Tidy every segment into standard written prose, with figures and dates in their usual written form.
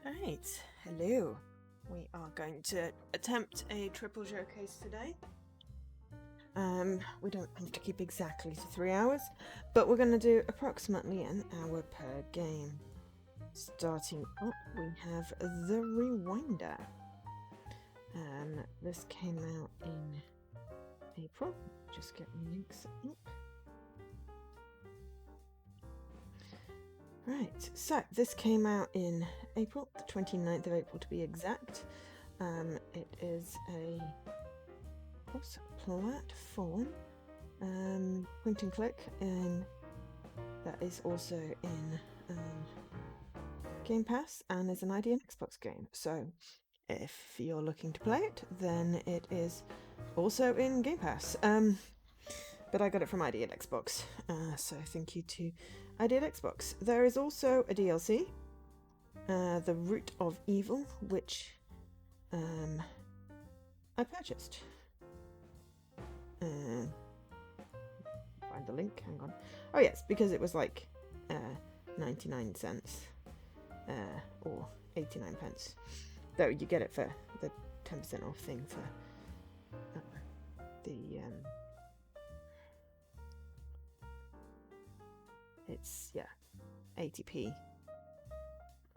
Right, hello. We are going to attempt a triple showcase today. We don't have to keep exactly to 3 hours, but we're going to do approximately an hour per game. Starting up, we have The Rewinder. This came out in April. Just get my links up. Right, so this came out in April, the 29th of April to be exact. It is a cross-platform point and click, and that is also in Game Pass and is an ID and Xbox game. So if you're looking to play it, then it is also in Game Pass. But I got it from ID and Xbox, so thank you to ID and Xbox. There is also a DLC, The Root of Evil, which I purchased. Find the link, hang on. Oh yes, because it was like 99 cents or 89 pence. Though you get it for the 10% off thing for the it's 80p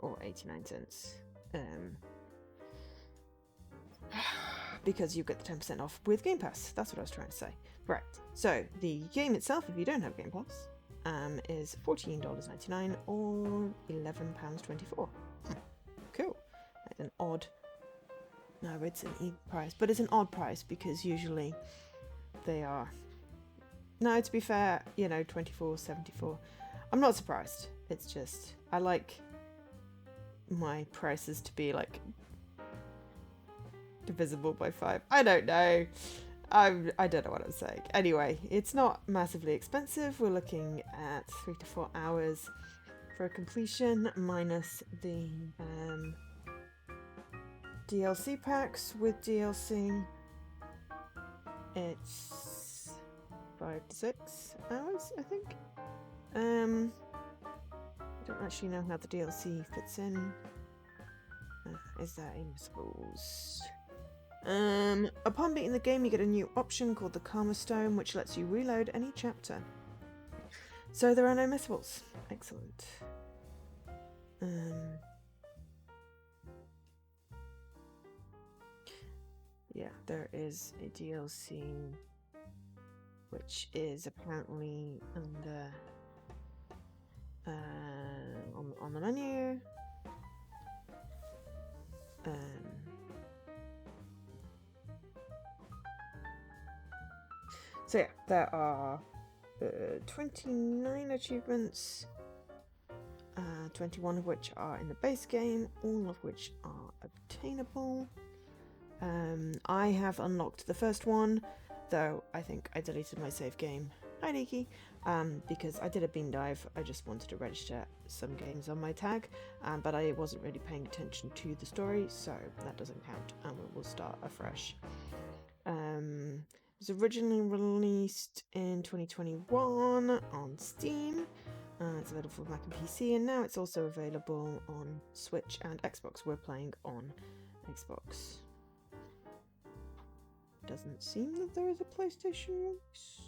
or 89 cents because you get the 10% off with Game Pass. That's what I was trying to say. Right, so the game itself, if you don't have Game Pass, is $14.99 or £11.24. Cool. That's an odd... No, it's an E price, but it's an odd price because usually they are... No, to be fair, you know, $24.74. I'm not surprised. It's just, I like my prices to be like divisible by 5. I don't know. I don't know what I'm saying. Anyway, it's not massively expensive. We're looking at 3 to 4 hours for a completion, minus the DLC packs. With DLC, it's 5 to 6 hours, I think. I don't actually know how the DLC fits in. Is that in schools? Upon beating the game, you get a new option called the Karma Stone, which lets you reload any chapter. So there are no missables. Excellent. Yeah, there is a DLC which is apparently under on the menu. So yeah, there are 29 achievements, 21 of which are in the base game, all of which are obtainable. I have unlocked the first one, though I think I deleted my save game. Hi Nikki! Because I did a bean dive. I just wanted to register some games on my tag, but I wasn't really paying attention to the story, so that doesn't count, and we will start afresh. It was originally released in 2021 on Steam. It's available for Mac and PC, and now it's also available on Switch and Xbox. We're playing on Xbox. Doesn't seem that there is a PlayStation release.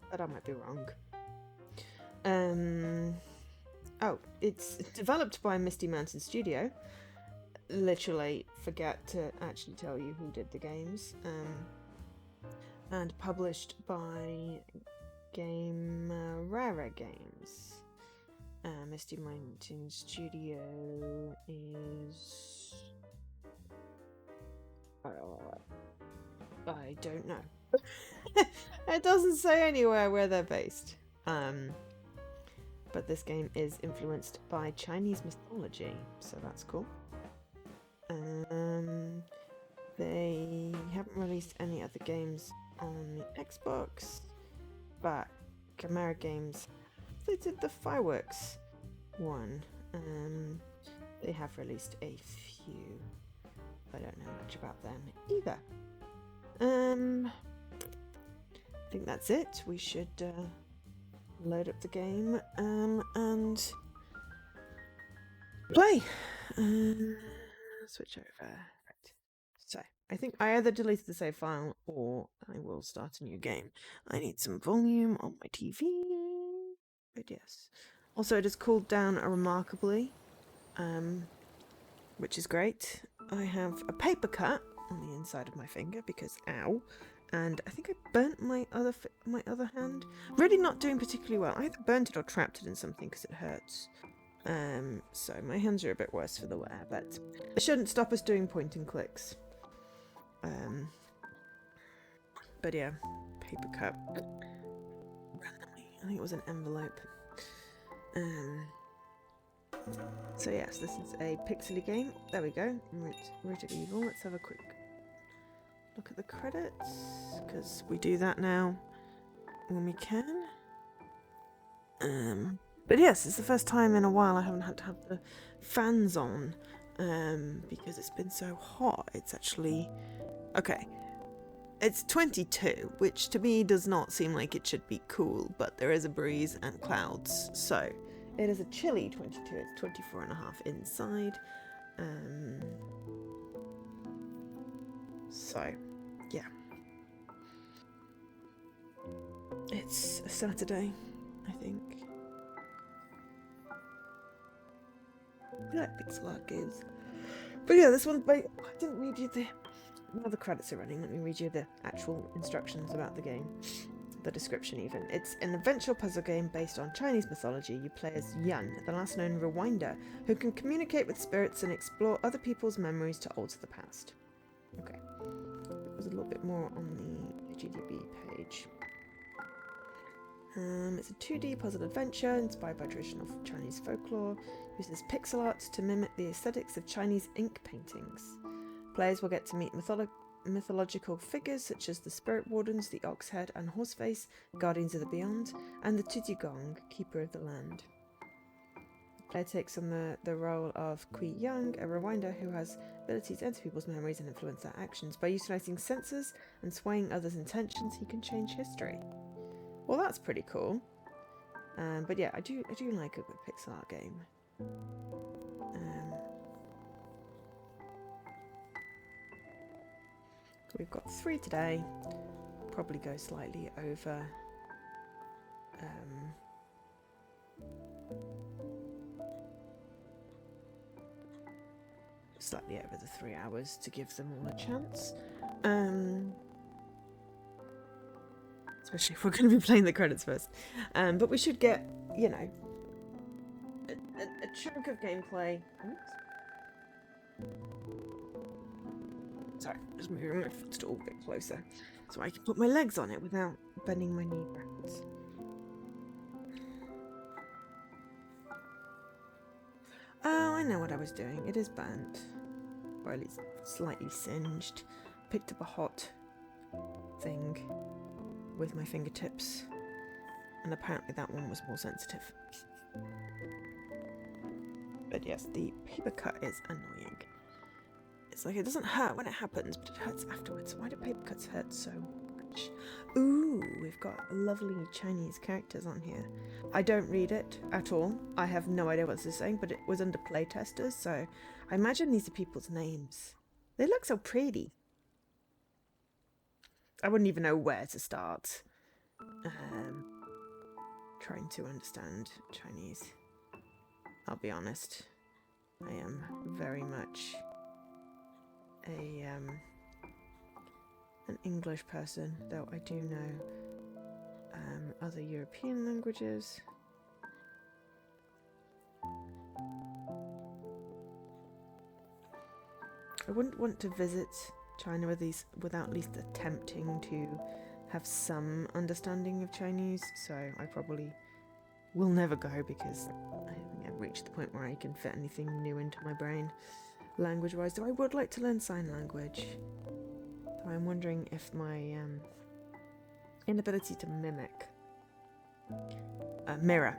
But I might be wrong. Oh, it's developed by Misty Mountain Studio. Literally forget to actually tell you who did the games. And published by Rara Games. Misty Mountain Studio is... I don't know. It doesn't say anywhere where they're based. But this game is influenced by Chinese mythology, so that's cool. They haven't released any other games on the Xbox, but Chimera Games, they did the Fireworks one. They have released a few. I don't know much about them either. I think that's it. We should load up the game and play. Switch over. Right. So I think I either deleted the save file or I will start a new game. I need some volume on my TV. But yes. Also, it has cooled down remarkably, which is great. I have a paper cut on the inside of my finger because ow, and I think I burnt my other hand. Really not doing particularly well. I either burnt it or trapped it in something because it hurts. So my hands are a bit worse for the wear, but it shouldn't stop us doing point and clicks. But yeah, paper cut. Randomly, I think it was an envelope. So yes, this is a pixely game. There we go. Root of Evil. Let's have a quick look at the credits, because we do that now when we can. But yes, it's the first time in a while I haven't had to have the fans on, because it's been so hot. It's actually... Okay. It's 22, which to me does not seem like it should be cool, but there is a breeze and clouds, so it is a chilly 22. It's 24.5 inside. So, yeah. It's a Saturday, I think. I like pixel art games. But yeah, this one, I didn't read you the... Now the credits are running, let me read you the actual instructions about the game. The description even. It's an adventure puzzle game based on Chinese mythology. You play as Yun, the last known rewinder, who can communicate with spirits and explore other people's memories to alter the past. Okay. There's a little bit more on the GDB page. It's a 2D puzzle adventure inspired by traditional Chinese folklore. Uses pixel art to mimic the aesthetics of Chinese ink paintings. Players will get to meet mythological figures such as the Spirit Wardens, the Ox Head and Horseface, Guardians of the Beyond, and the Tutugong, Keeper of the Land. The player takes on the role of Kui Yang, a rewinder who has ability to enter people's memories and influence their actions. By utilising sensors and swaying others' intentions, he can change history. Well, that's pretty cool. But yeah, I do like a good pixel art game. We've got 3 today. Probably go slightly over. Slightly over the 3 hours to give them all a chance. Especially if we're going to be playing the credits first. But we should get, you know, a chunk of gameplay. Oops. Sorry, just moving my footstool a bit closer so I can put my legs on it without bending my knee backwards. Oh, I know what I was doing. It is burnt. Or at least slightly singed. Picked up a hot thing with my fingertips. And apparently that one was more sensitive. But yes, the paper cut is annoying. It's like it doesn't hurt when it happens, but it hurts afterwards. Why do paper cuts hurt so much? Ooh, we've got lovely Chinese characters on here. I don't read it at all. I have no idea what this is saying, but it was under playtesters, so I imagine these are people's names. They look so pretty. I wouldn't even know where to start. Trying to understand Chinese. I'll be honest. I am very much an English person, though I do know other European languages. I wouldn't want to visit China without at least attempting to have some understanding of Chinese, so I probably will never go because I think I've reached the point where I can fit anything new into my brain. Language-wise, though I would like to learn sign language. Though I'm wondering if my inability to mirror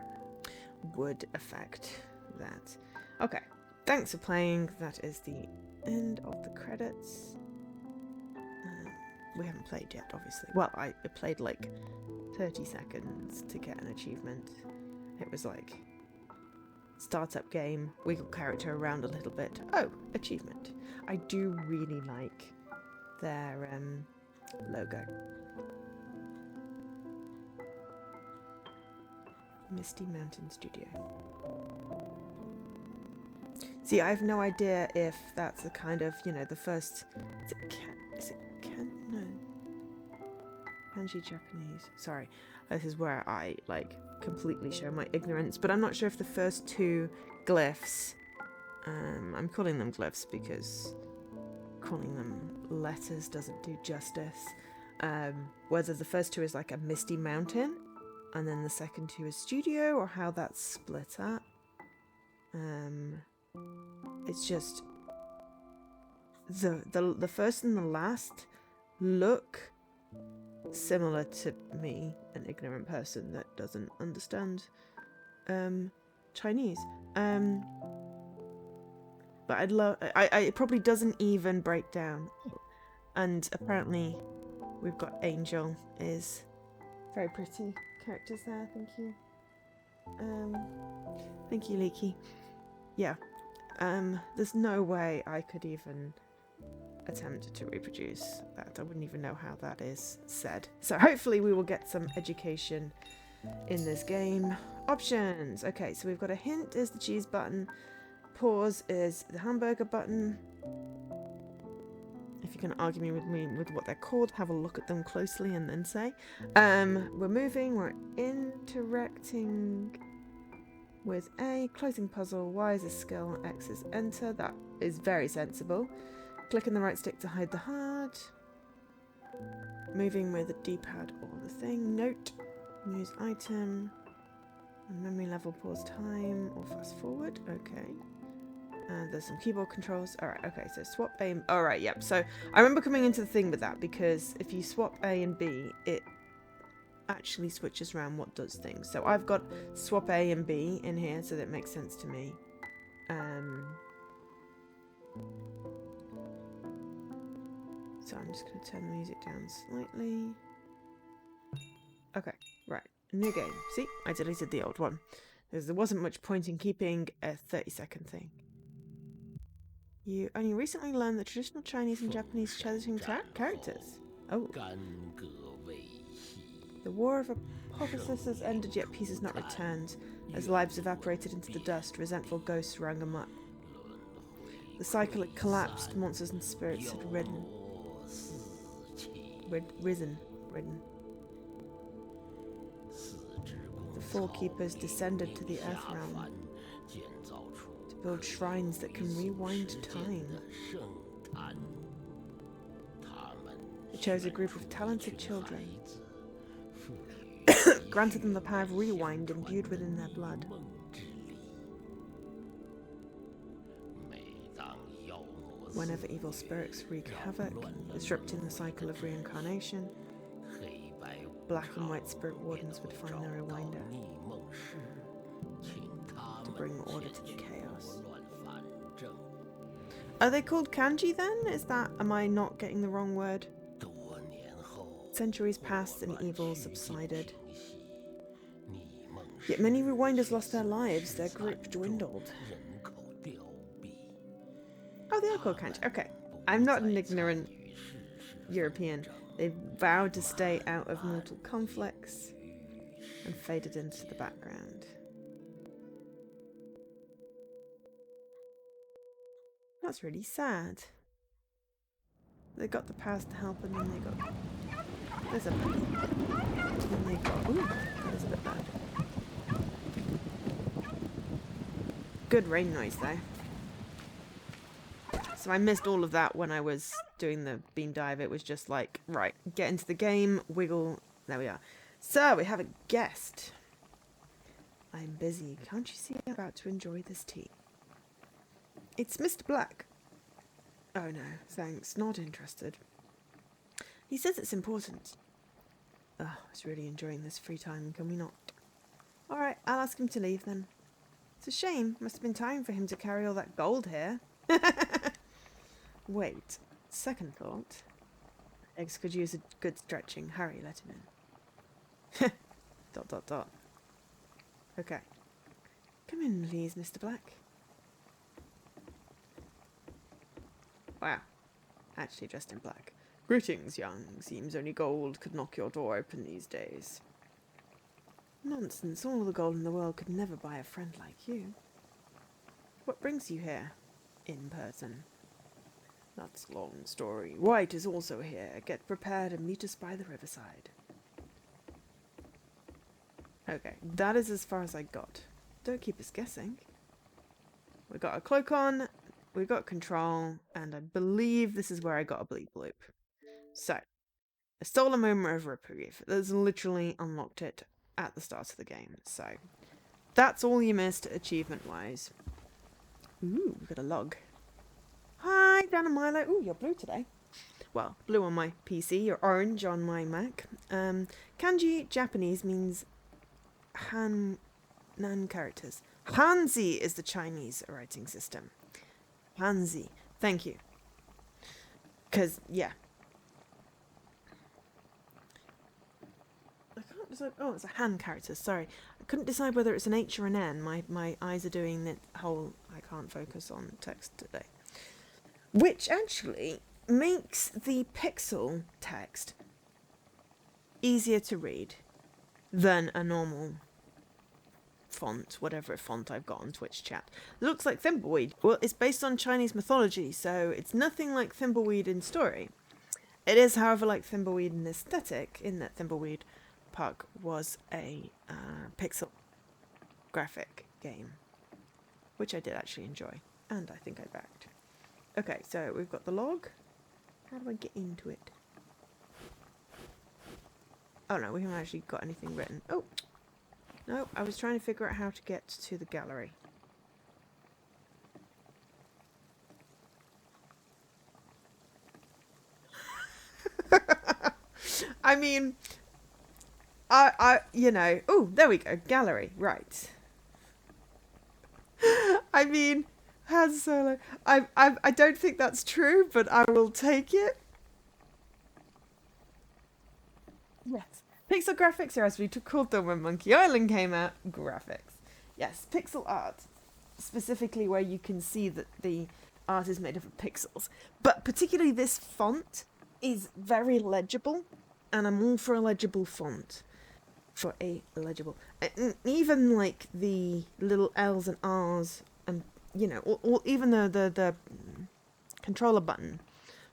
would affect that. Okay, thanks for playing. That is the end of the credits. We haven't played yet, obviously. Well, I played like 30 seconds to get an achievement. It was like, startup game, wiggle character around a little bit. Oh, achievement. I do really like their logo. Misty Mountain Studio. See, I have no idea if that's the kind of, you know, the first... Is it No. Kanji Japanese. Sorry. This is where I, like, completely show my ignorance. But I'm not sure if the first two glyphs... I'm calling them glyphs because calling them letters doesn't do justice. Whether the first two is like a misty mountain, and then the second two is studio, or how that's split up. It's just the first and the last look similar to me, an ignorant person that doesn't understand Chinese. But I'd love. It probably doesn't even break down. And apparently, we've got Angel is very pretty characters there. Thank you. Thank you, Leaky. Yeah. There's no way I could even attempt to reproduce that. I wouldn't even know how that is said. So hopefully we will get some education in this game. Options. Okay, so we've got a hint is the cheese button. Pause is the hamburger button. If you can argue with me with what they're called, have a look at them closely and then say. We're moving, we're interacting with A. Closing puzzle. Y is a skill. X is enter. That is very sensible. Clicking the right stick to hide the HUD. Moving with the D-pad or the thing. Note. Use item. Memory level, pause time, or fast forward. Okay. There's some keyboard controls. Alright, okay, so swap A and... Alright, yep. So I remember coming into the thing with that because if you swap A and B, it actually switches around what does things. So I've got swap A and B in here, so that makes sense to me. So I'm just going to turn the music down slightly. Okay, right. New game. See, I deleted the old one. Because there wasn't much point in keeping a 30-second thing. You only recently learned the traditional Chinese and Japanese challenging characters. Oh. The war of hypothesis has ended, yet peace is not returned. As lives evaporated into the dust, resentful ghosts rang amok. The cycle had collapsed, monsters and spirits had risen. The Four Keepers descended to the Earth Realm to build shrines that can rewind time. They chose a group of talented children, granted them the power of rewind imbued within their blood. Whenever evil spirits wreak havoc, disrupting the cycle of reincarnation, black and white spirit wardens would find their rewinder to bring order to the chaos. Are they called kanji then? Am I not getting the wrong word? Centuries passed and evil subsided. Yet many rewinders lost their lives, their group dwindled. Oh, they are called kanji. Okay. I'm not an ignorant European. They vowed to stay out of mortal conflicts and faded into the background. That's really sad. They got the powers to help and then they got... There's a bit. And then they got... Ooh, that is a bit bad. Good rain noise though. So I missed all of that when I was doing the beam dive. It was just like, right, get into the game, wiggle. There we are. So we have a guest. I'm busy. Can't you see I'm about to enjoy this tea? It's Mr. Black. Oh no, thanks. Not interested. He says it's important. Oh, I was really enjoying this free time. Can we not? Alright, I'll ask him to leave then. It's a shame. Must have been time for him to carry all that gold here. Wait, second thought. Eggs could use a good stretching. Hurry, let him in. Dot, dot, dot. Okay. Come in, please, Mr. Black. Wow. Actually dressed in black. Greetings, young. Seems only gold could knock your door open these days. Nonsense. All the gold in the world could never buy a friend like you. What brings you here? In person. That's a long story. White is also here. Get prepared and meet us by the riverside. Okay, that is as far as I got. Don't keep us guessing. We got a cloak on, we got control, and I believe this is where I got a bleep bloop. So, I stole a moment of reprieve. That's literally unlocked it at the start of the game. So, that's all you missed achievement-wise. Ooh, we got a log. Hi, Dan and Milo. Ooh, you're blue today. Well, blue on my PC, or orange on my Mac. Kanji Japanese means nan characters. Hanzi is the Chinese writing system. Hanzi. Thank you. Because, yeah. I can't decide. Oh, it's a Han character. Sorry. I couldn't decide whether it's an H or an N. My eyes are doing the whole I can't focus on text today. Which actually makes the pixel text easier to read than a normal font, whatever font I've got on Twitch chat. Looks like Thimbleweed. Well, it's based on Chinese mythology, so it's nothing like Thimbleweed in story. It is, however, like Thimbleweed in aesthetic, in that Thimbleweed Park was a pixel graphic game, which I did actually enjoy, and I think I backed. Okay, so we've got the log. How do I get into it? Oh no, we haven't actually got anything written. Oh! No, I was trying to figure out how to get to the gallery. I mean, you know, oh, there we go, gallery, right. I mean, Han Solo, I don't think that's true, but I will take it. Yes. Pixel graphics are as we called them when Monkey Island came out. Graphics. Yes, pixel art. Specifically where you can see that the art is made up of pixels. But particularly this font is very legible. And I'm all for a legible font. For a legible. And even like the little L's and R's and, you know, or even the controller button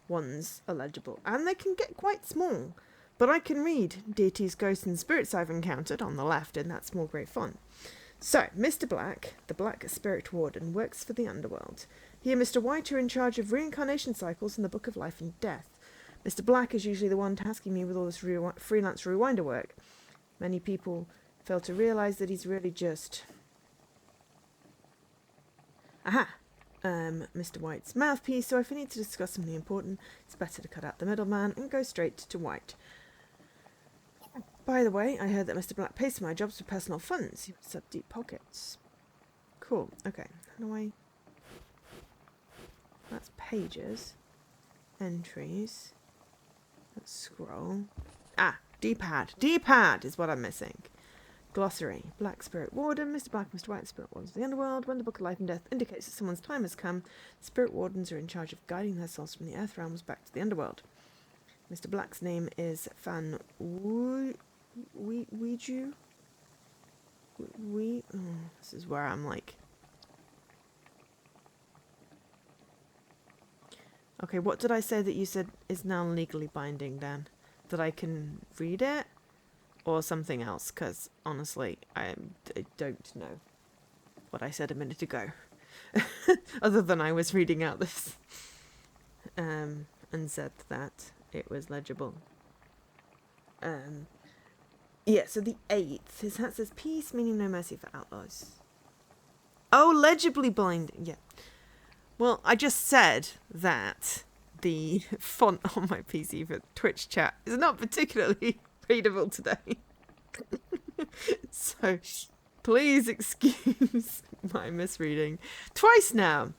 ones are legible. And they can get quite small. But I can read deities, ghosts and spirits I've encountered on the left in that small grey font. So, Mr. Black, the Black Spirit Warden, works for the underworld. He and Mr. White are in charge of reincarnation cycles in the Book of Life and Death. Mr. Black is usually the one tasking me with all this freelance rewinder work. Many people fail to realise that he's really just... Aha! Mr. White's mouthpiece, so if I need to discuss something important, it's better to cut out the middleman and go straight to White. By the way, I heard that Mr. Black pays for my jobs with personal funds. He must have deep pockets. Cool. Okay. How do I... That's pages. Entries. Let's scroll. Ah! D-pad. D-pad is what I'm missing. Glossary. Black Spirit Warden. Mr. Black, Mr. White, Spirit Wardens of the Underworld. When the Book of Life and Death indicates that someone's time has come, Spirit Wardens are in charge of guiding their souls from the Earth realms back to the Underworld. Mr. Black's name is Fan Weiju? This is where I'm like... Okay, what did I say that you said is now legally binding, Dan? That I can read it? Or something else? Because, honestly, I don't know what I said a minute ago. Other than I was reading out this. And said that it was legible. Yeah, so the 8th. His hat says, peace, meaning no mercy for outlaws. Oh, legibly binding. Yeah. Well, I just said that the font on my PC for Twitch chat is not particularly readable today. So, please excuse my misreading. Twice now.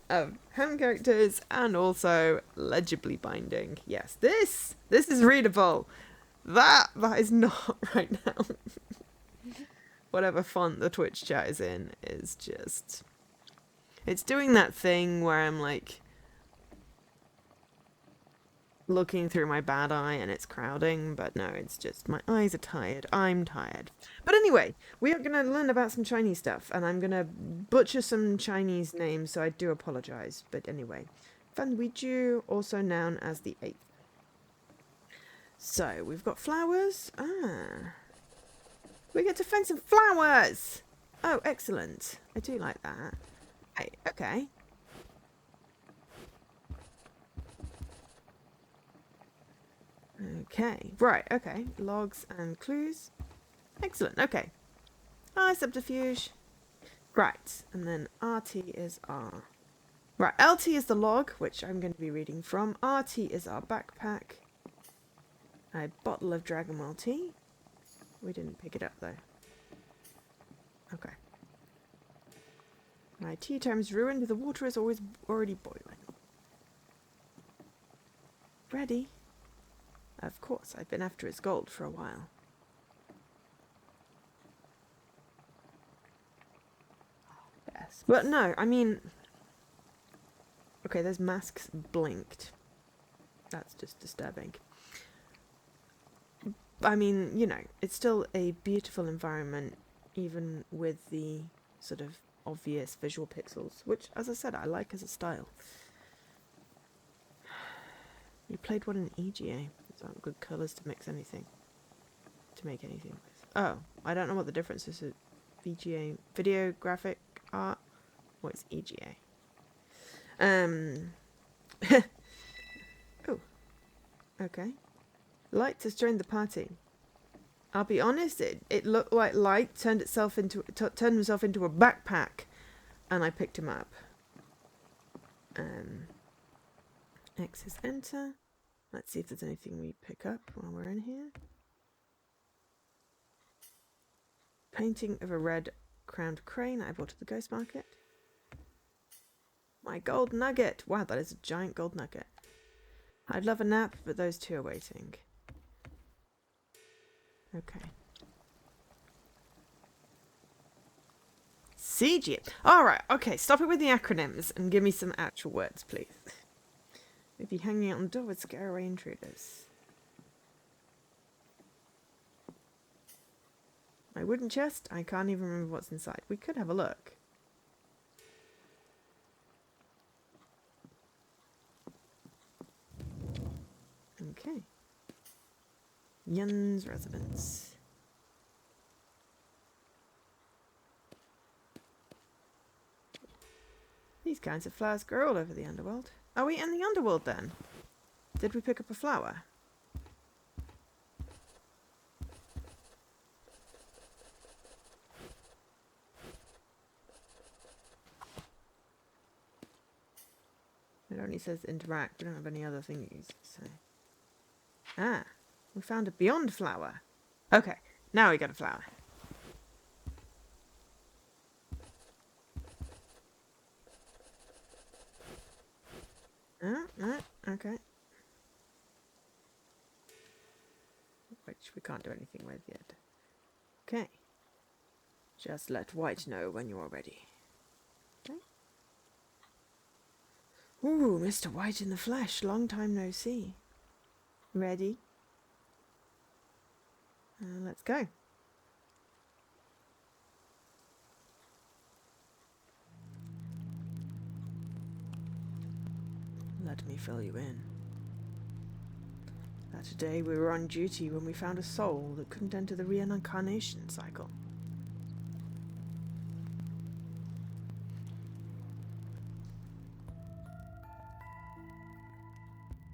Of hand characters and also legibly binding. Yes, this is readable. That is not right now. Whatever font the Twitch chat is in is just... It's doing that thing where I'm like looking through my bad eye and it's crowding, but no, it's just my eyes are tired. I'm tired. But anyway, we are going to learn about some Chinese stuff, and I'm going to butcher some Chinese names, so I do apologize. But anyway, Fan Weiju, also known as the 8th. So, we've got flowers. Ah. We get to find some flowers! Oh, excellent. I do like that. Hey, okay. Okay, right, okay. Logs and clues. Excellent, okay. Subterfuge. Right, and then RT is R. Right, LT is the log, which I'm going to be reading from. RT is our backpack. A bottle of Dragonwell tea. We didn't pick it up, though. Okay. My tea time's ruined. The water is already boiling. Ready? Of course, I've been after its gold for a while. Yes. But no, I mean... Okay, those masks blinked. That's just disturbing. I mean, you know, it's still a beautiful environment, even with the sort of obvious visual pixels, which, as I said, I like as a style. You played one in EGA. Those aren't good colours to mix anything. To make anything with. Oh, I don't know what the difference is. VGA, video graphic art. What is EGA? Oh. Okay. Light has joined the party. I'll be honest, it looked like Light turned himself into a backpack, and I picked him up. X is enter. Let's see if there's anything we pick up while we're in here. Painting of a red crowned crane I bought at the ghost market. My gold nugget! Wow, that is a giant gold nugget. I'd love a nap, but those two are waiting. Okay. CG. Alright, okay, stop it with the acronyms and give me some actual words, please. Maybe hanging out on the door would scare away intruders. My wooden chest? I can't even remember what's inside. We could have a look. Okay. Yun's residence. These kinds of flowers grow all over the underworld. Are we in the underworld then? Did we pick up a flower? It only says interact. We don't have any other thingies. So. Ah, we found a beyond flower. Okay, now we got a flower. Okay. Which we can't do anything with yet. Okay. Just let White know when you're ready. Okay. Ooh, Mr. White in the flesh. Long time no see. Ready? Let's go. Let me fill you in. That day we were on duty when we found a soul that couldn't enter the reincarnation cycle.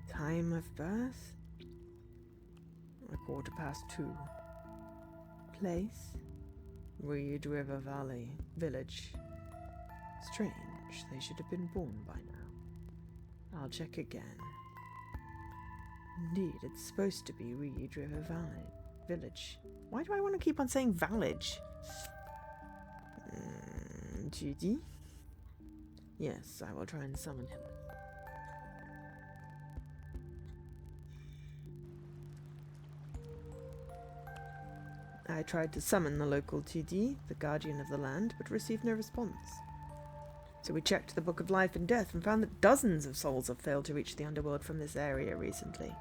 Time of birth? 2:15. Place? Reed River Valley, village. Strange, they should have been born by now. I'll check again. Indeed, it's supposed to be Reed River Valley, village. Why do I want to keep on saying village? Judy? Yes, I will try and summon him. I tried to summon the local 2D, the guardian of the land, but received no response. So we checked the Book of Life and Death and found that dozens of souls have failed to reach the underworld from this area recently.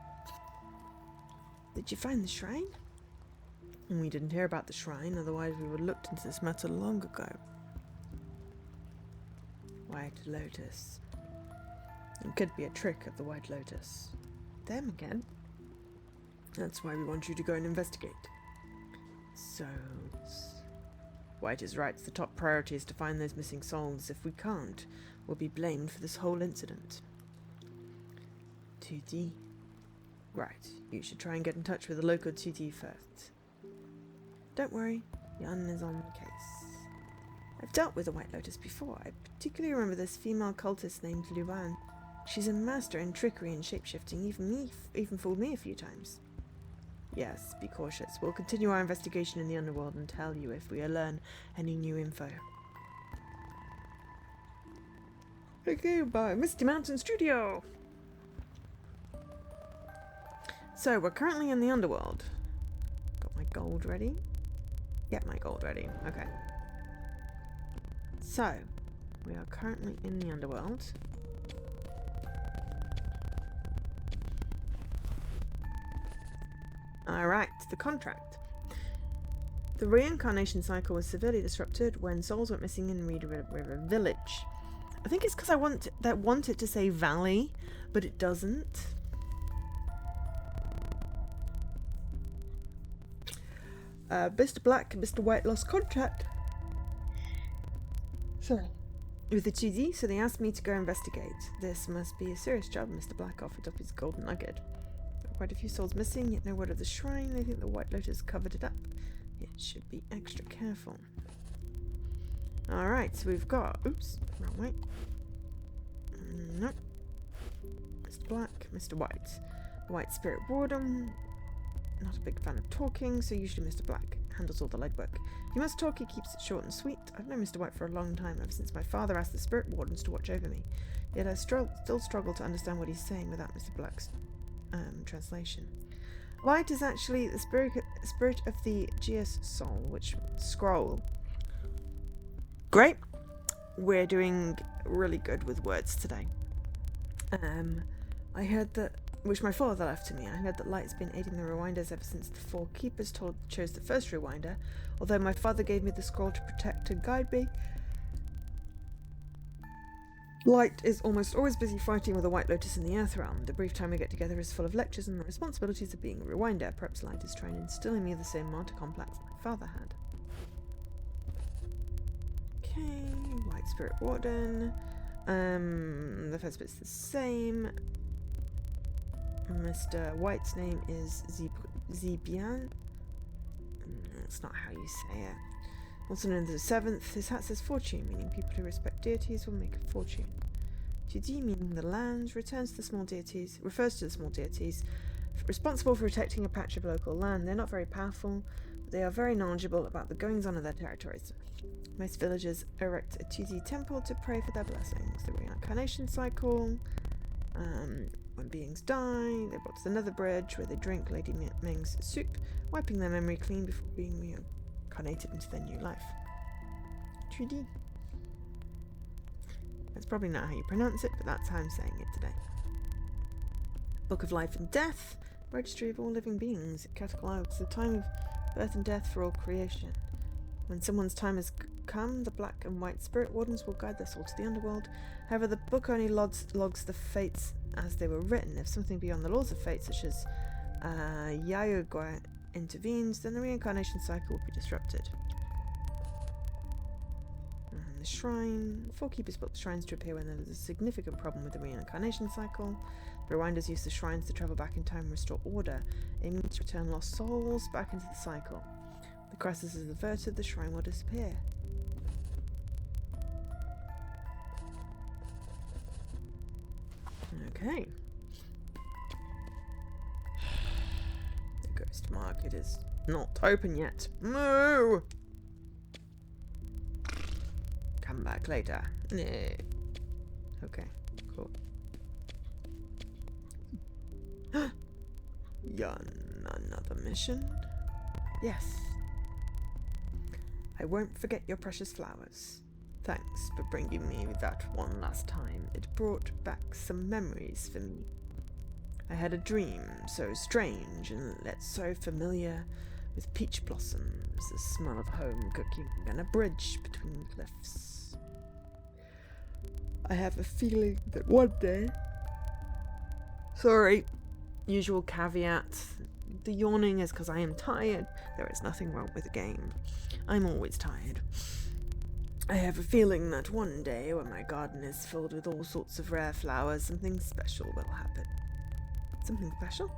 Did you find the shrine? And we didn't hear about the shrine, otherwise we would have looked into this matter long ago. White Lotus. It could be a trick of the White Lotus. Them again. That's why we want you to go and investigate. Souls. White is right. The top priority is to find those missing souls. If we can't, we'll be blamed for this whole incident. 2D. Right. You should try and get in touch with the local 2D first. Don't worry. Yun is on the case. I've dealt with the White Lotus before. I particularly remember this female cultist named Luan. She's a master in trickery and shapeshifting. Even fooled me a few times. Yes, be cautious. We'll continue our investigation in the underworld and tell you if we learn any new info. Okay, bye. Misty Mountain Studio! So, we're currently in the underworld. Got my gold ready? Get my gold ready. Okay. So, we are currently in the underworld. Alright, the contract. The reincarnation cycle was severely disrupted when souls went missing in Reed River Village. I think it's because I want it to say valley, but it doesn't. Mr. Black and Mr. White lost contact. Sorry. With the 2D, so they asked me to go investigate. This must be a serious job. Mr. Black offered up his golden nugget. Quite a few souls missing, yet no word of the shrine. They think the White Lotus covered it up. It should be extra careful. Alright, so we've got... Oops, wrong way. Nope. Mr. Black, Mr. White. The White Spirit Warden. Not a big fan of talking, so usually Mr. Black handles all the legwork. If he must talk, he keeps it short and sweet. I've known Mr. White for a long time, ever since my father asked the Spirit Wardens to watch over me. Yet I still struggle to understand what he's saying without Mr. Black's translation. Light is actually the spirit of the Geas soul, which scroll. Great. We're doing really good with words today. I heard that, which my father left to me, I heard that Light's been aiding the Rewinders ever since the four keepers chose the first Rewinder. Although my father gave me the scroll to protect and guide me, Light is almost always busy fighting with the White Lotus in the Earth Realm. The brief time we get together is full of lectures and the responsibilities of being a Rewinder. Perhaps Light is trying to instill in me the same martyr complex my father had. Okay, White Spirit Warden. The first bit's the same. Mr. White's name is Zibian. That's not how you say it. Also known as the seventh, his hat says fortune, meaning people who respect deities will make a fortune. 2D, meaning the land, refers to the small deities responsible for protecting a patch of local land. They're not very powerful, but they are very knowledgeable about the goings-on of their territories. Most villagers erect a 2D temple to pray for their blessings. The reincarnation cycle. When beings die, they're brought to the Nether Bridge, where they drink Lady Ming's soup, wiping their memory clean before being reincarnated into their new life. 2D. That's probably not how you pronounce it, but that's how I'm saying it today. Book of Life and Death. Registry of all living beings. It catalogues the time of birth and death for all creation. When someone's time has come, the Black and White Spirit Wardens will guide their soul to the underworld. However, the book only logs the fates as they were written. If something beyond the laws of fate, such as Yayugwa, intervenes, then the reincarnation cycle will be disrupted. And the shrine. Four keepers built the shrines to appear when there was a significant problem with the reincarnation cycle. The Rewinders use the shrines to travel back in time and restore order, aiming to return lost souls back into the cycle. The crisis is averted, the shrine will disappear. Okay. The ghost market is not open yet. Moo! Come back later. Okay, cool. Yun, another mission? Yes. I won't forget your precious flowers. Thanks for bringing me that one last time. It brought back some memories for me. I had a dream so strange and yet so familiar, with peach blossoms, the smell of home cooking, and a bridge between cliffs. I have a feeling that one day... Sorry, usual caveat. The yawning is because I am tired. There is nothing wrong with the game. I'm always tired. I have a feeling that one day, when my garden is filled with all sorts of rare flowers, something special will happen. Something special?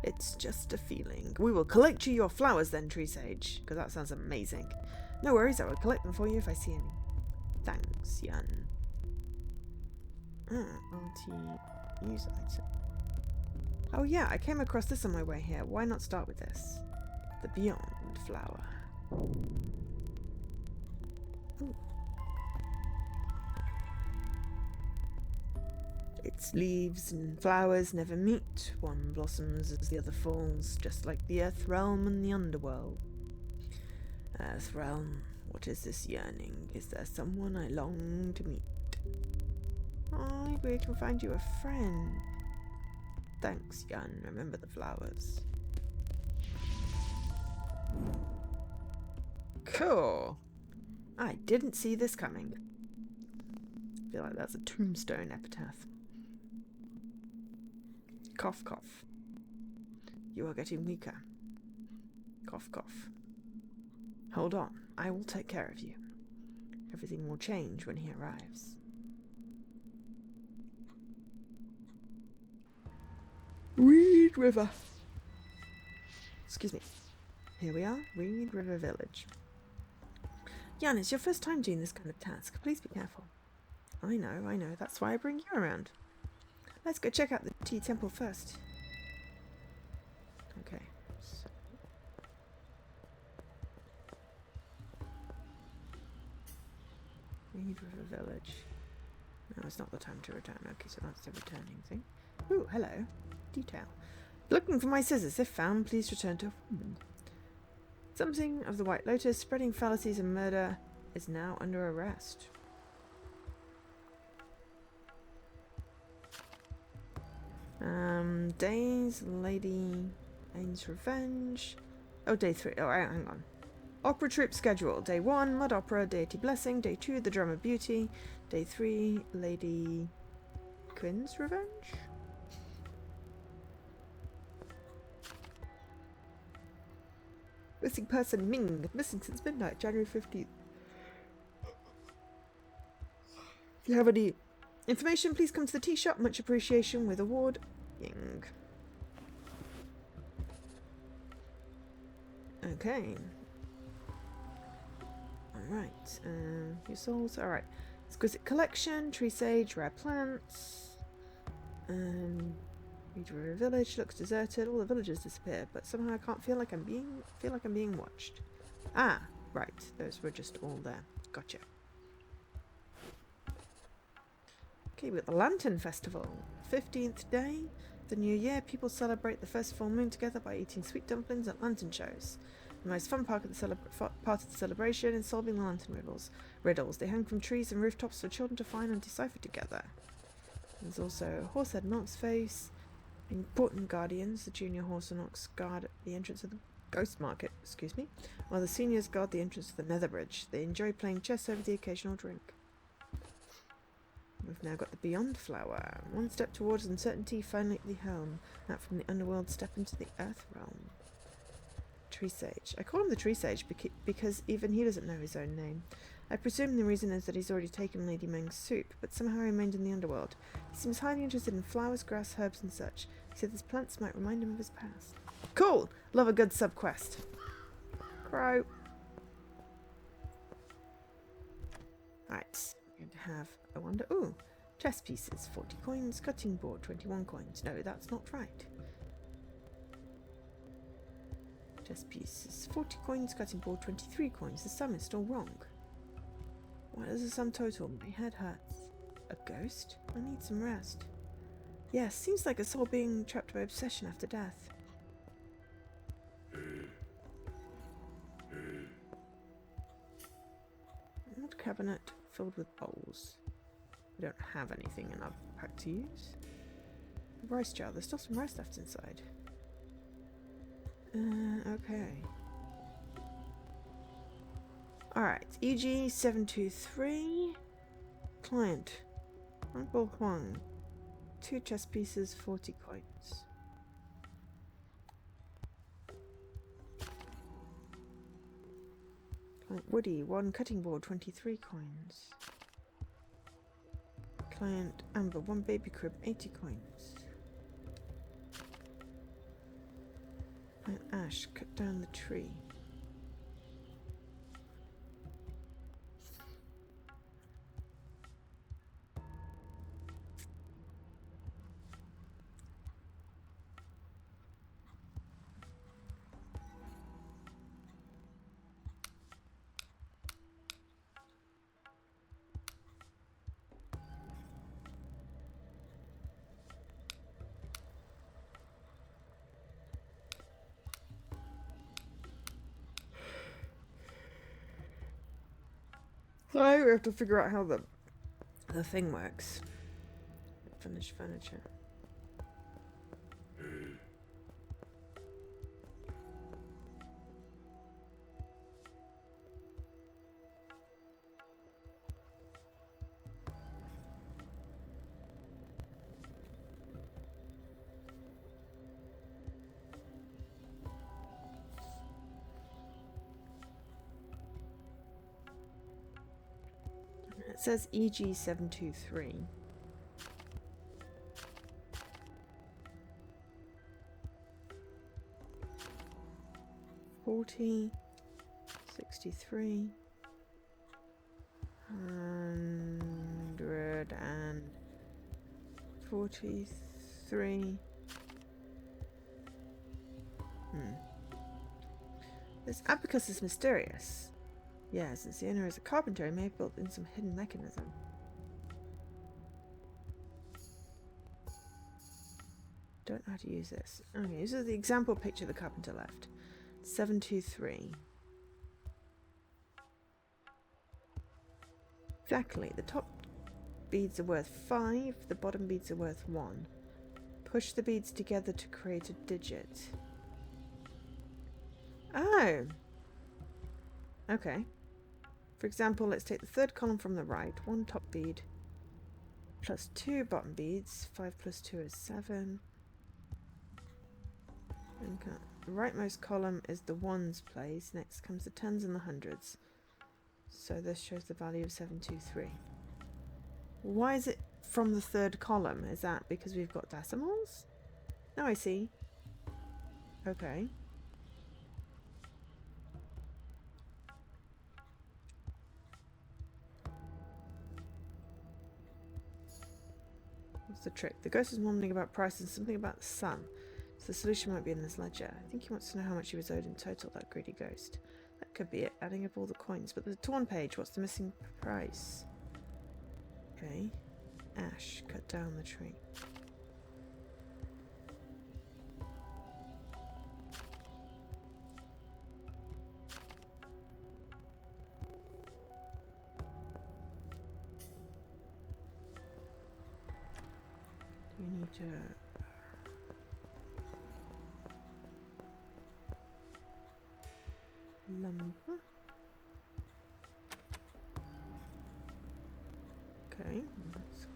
It's just a feeling. We will collect you your flowers then, Tree Sage, because that sounds amazing. No worries, I will collect them for you if I see any. Thanks, Jan. Use item. Oh yeah, I came across this on my way here. Why not start with this? The Beyond Flower. Ooh. Its leaves and flowers never meet. One blossoms as the other falls, just like the Earth Realm and the Underworld. Earth Realm, what is this yearning? Is there someone I long to meet? Oh, maybe I can find you a friend. Thanks, Jan. Remember the flowers. Cool. I didn't see this coming. I feel like that's a tombstone epitaph. Cough, cough. You are getting weaker. Cough, cough. Hold on. I will take care of you. Everything will change when he arrives. Reed River. Excuse me. Here we are, Reed River Village. Jan, it's your first time doing this kind of task. Please be careful. I know. That's why I bring you around. Let's go check out the tea temple first. Okay. So. Reed River Village. No, it's not the time to return. Okay, so that's the returning thing. Ooh, hello. Detail. Looking for my scissors. If found, please return to a woman. Something of the White Lotus, spreading fallacies and murder, is now under arrest. Days, Lady Aiden's Revenge. Oh, day 3. Oh, hang on. Opera troupe schedule. Day 1, Mud Opera, Deity Blessing. Day 2, The Drum of Beauty. Day 3, Lady Quinn's Revenge? Missing person Ming. Missing since midnight, January 15th. If you have any information, please come to the tea shop. Much appreciation with award. Ying. Okay. Alright. Your souls. Alright. Exquisite collection. Tree sage. Rare plants. Reed River Village looks deserted. All the villagers disappeared, but somehow I can't feel like I'm being watched. Ah, right. Those were just all there. Gotcha. Okay, we've got the Lantern Festival. 15th day of the new year. People celebrate the first full moon together by eating sweet dumplings at lantern shows. The most fun part of the celebration is solving the lantern riddles. They hang from trees and rooftops for children to find and decipher together. There's also Horsehead and Ox Face. Important guardians, the junior horse and ox guard the entrance of the ghost market, while the seniors guard the entrance to the nether bridge. They enjoy playing chess over the occasional drink. We've now got the Beyond Flower. One step towards uncertainty, finally at the helm. Out from the underworld, step into the Earth Realm. Tree Sage. I call him the Tree Sage because even he doesn't know his own name. I presume the reason is that he's already taken Lady Meng's soup, but somehow remained in the underworld. He seems highly interested in flowers, grass, herbs, and such. He said these plants might remind him of his past. Cool! Love a good sub-quest. Crow. Right. We're going to have a wonder. Ooh! Chess pieces, 40 coins. Cutting board, 21 coins. No, that's not right. Chess pieces, 40 coins. Cutting board, 23 coins. The sum is still wrong. What is the sum total? My head hurts. A ghost? I need some rest. Yes, seems like a soul being trapped by obsession after death. Old cabinet filled with bowls. We don't have anything in our pack to use. A rice jar. There's still some rice left inside. Okay. Alright. EG723. Client. Uncle Huang. 2 chess pieces, 40 coins. Client Woody. 1 cutting board, 23 coins. Client Amber. 1 baby crib, 80 coins. Client Ash. Cut down the tree. So we have to figure out how the thing works. Finished furniture. It says EG723. $40, $63, $143. This abacus is mysterious. Yeah, since the owner is a carpenter, he may have built in some hidden mechanism. Don't know how to use this. Okay, this is the example picture the carpenter left. 723. Exactly. The top beads are worth 5, the bottom beads are worth 1. Push the beads together to create a digit. Oh! Okay. For example, let's take the third column from the right. 1 top bead plus 2 bottom beads. 5 plus 2 is 7. And the rightmost column is the ones place. Next comes the tens and the hundreds. So this shows the value of 723. Why is it from the third column? Is that because we've got decimals? No, I see. Okay. What's the trick? The ghost is mumbling about price and something about the sun. So the solution might be in this ledger. I think he wants to know how much he was owed in total, that greedy ghost. That could be it, adding up all the coins. But the torn page, what's the missing price? Okay. Ash, cut down the tree. You need to... lumber. Okay, let's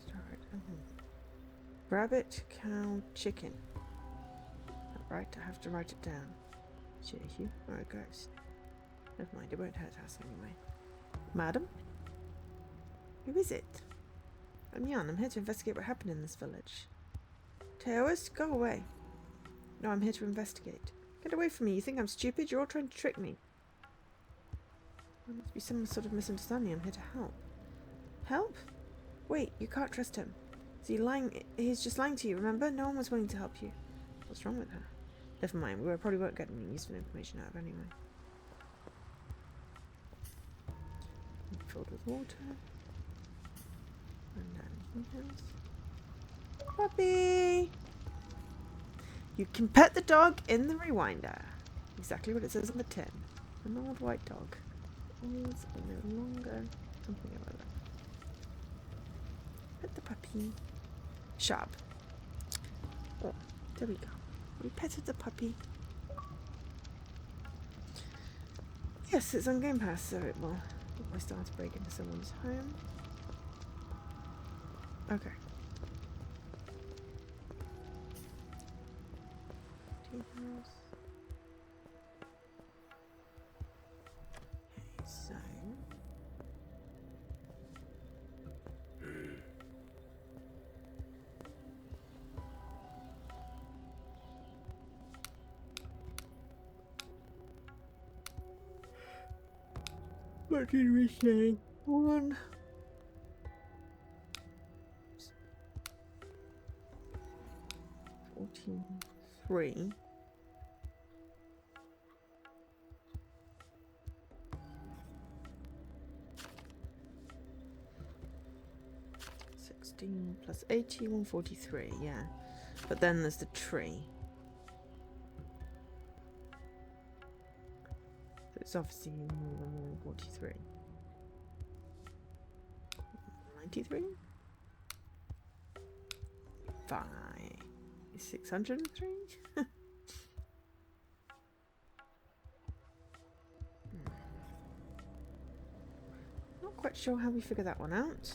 start. Rabbit, cow, chicken. Right, I have to write it down. Cheer you, or a ghost. Never mind, it won't hurt us anyway. Madam? Who is it? I'm Jan. I'm here to investigate what happened in this village. Taoist, go away. No, I'm here to investigate. Get away from me. You think I'm stupid? You're all trying to trick me. There must be some sort of misunderstanding. I'm here to help. Help? Wait, you can't trust him. Is he lying? He's just lying to you, remember? No one was willing to help you. What's wrong with her? Never mind. We probably won't get any useful information out of her anyway. Filled with water. And anything else? Puppy! You can pet the dog in the rewinder. Exactly what it says on the tin. An old white dog. Is no longer Something about that. Pet the puppy. Sharp. Oh, there we go. We petted the puppy. Yes, it's on Game Pass, so it will start to break into someone's home. Okay. Details. Okay, so what did we say? 1. 14.3. Plus 80, 143, yeah. But then there's the tree. So it's obviously more than 143. 93? 5. 603? Not quite sure how we figure that one out.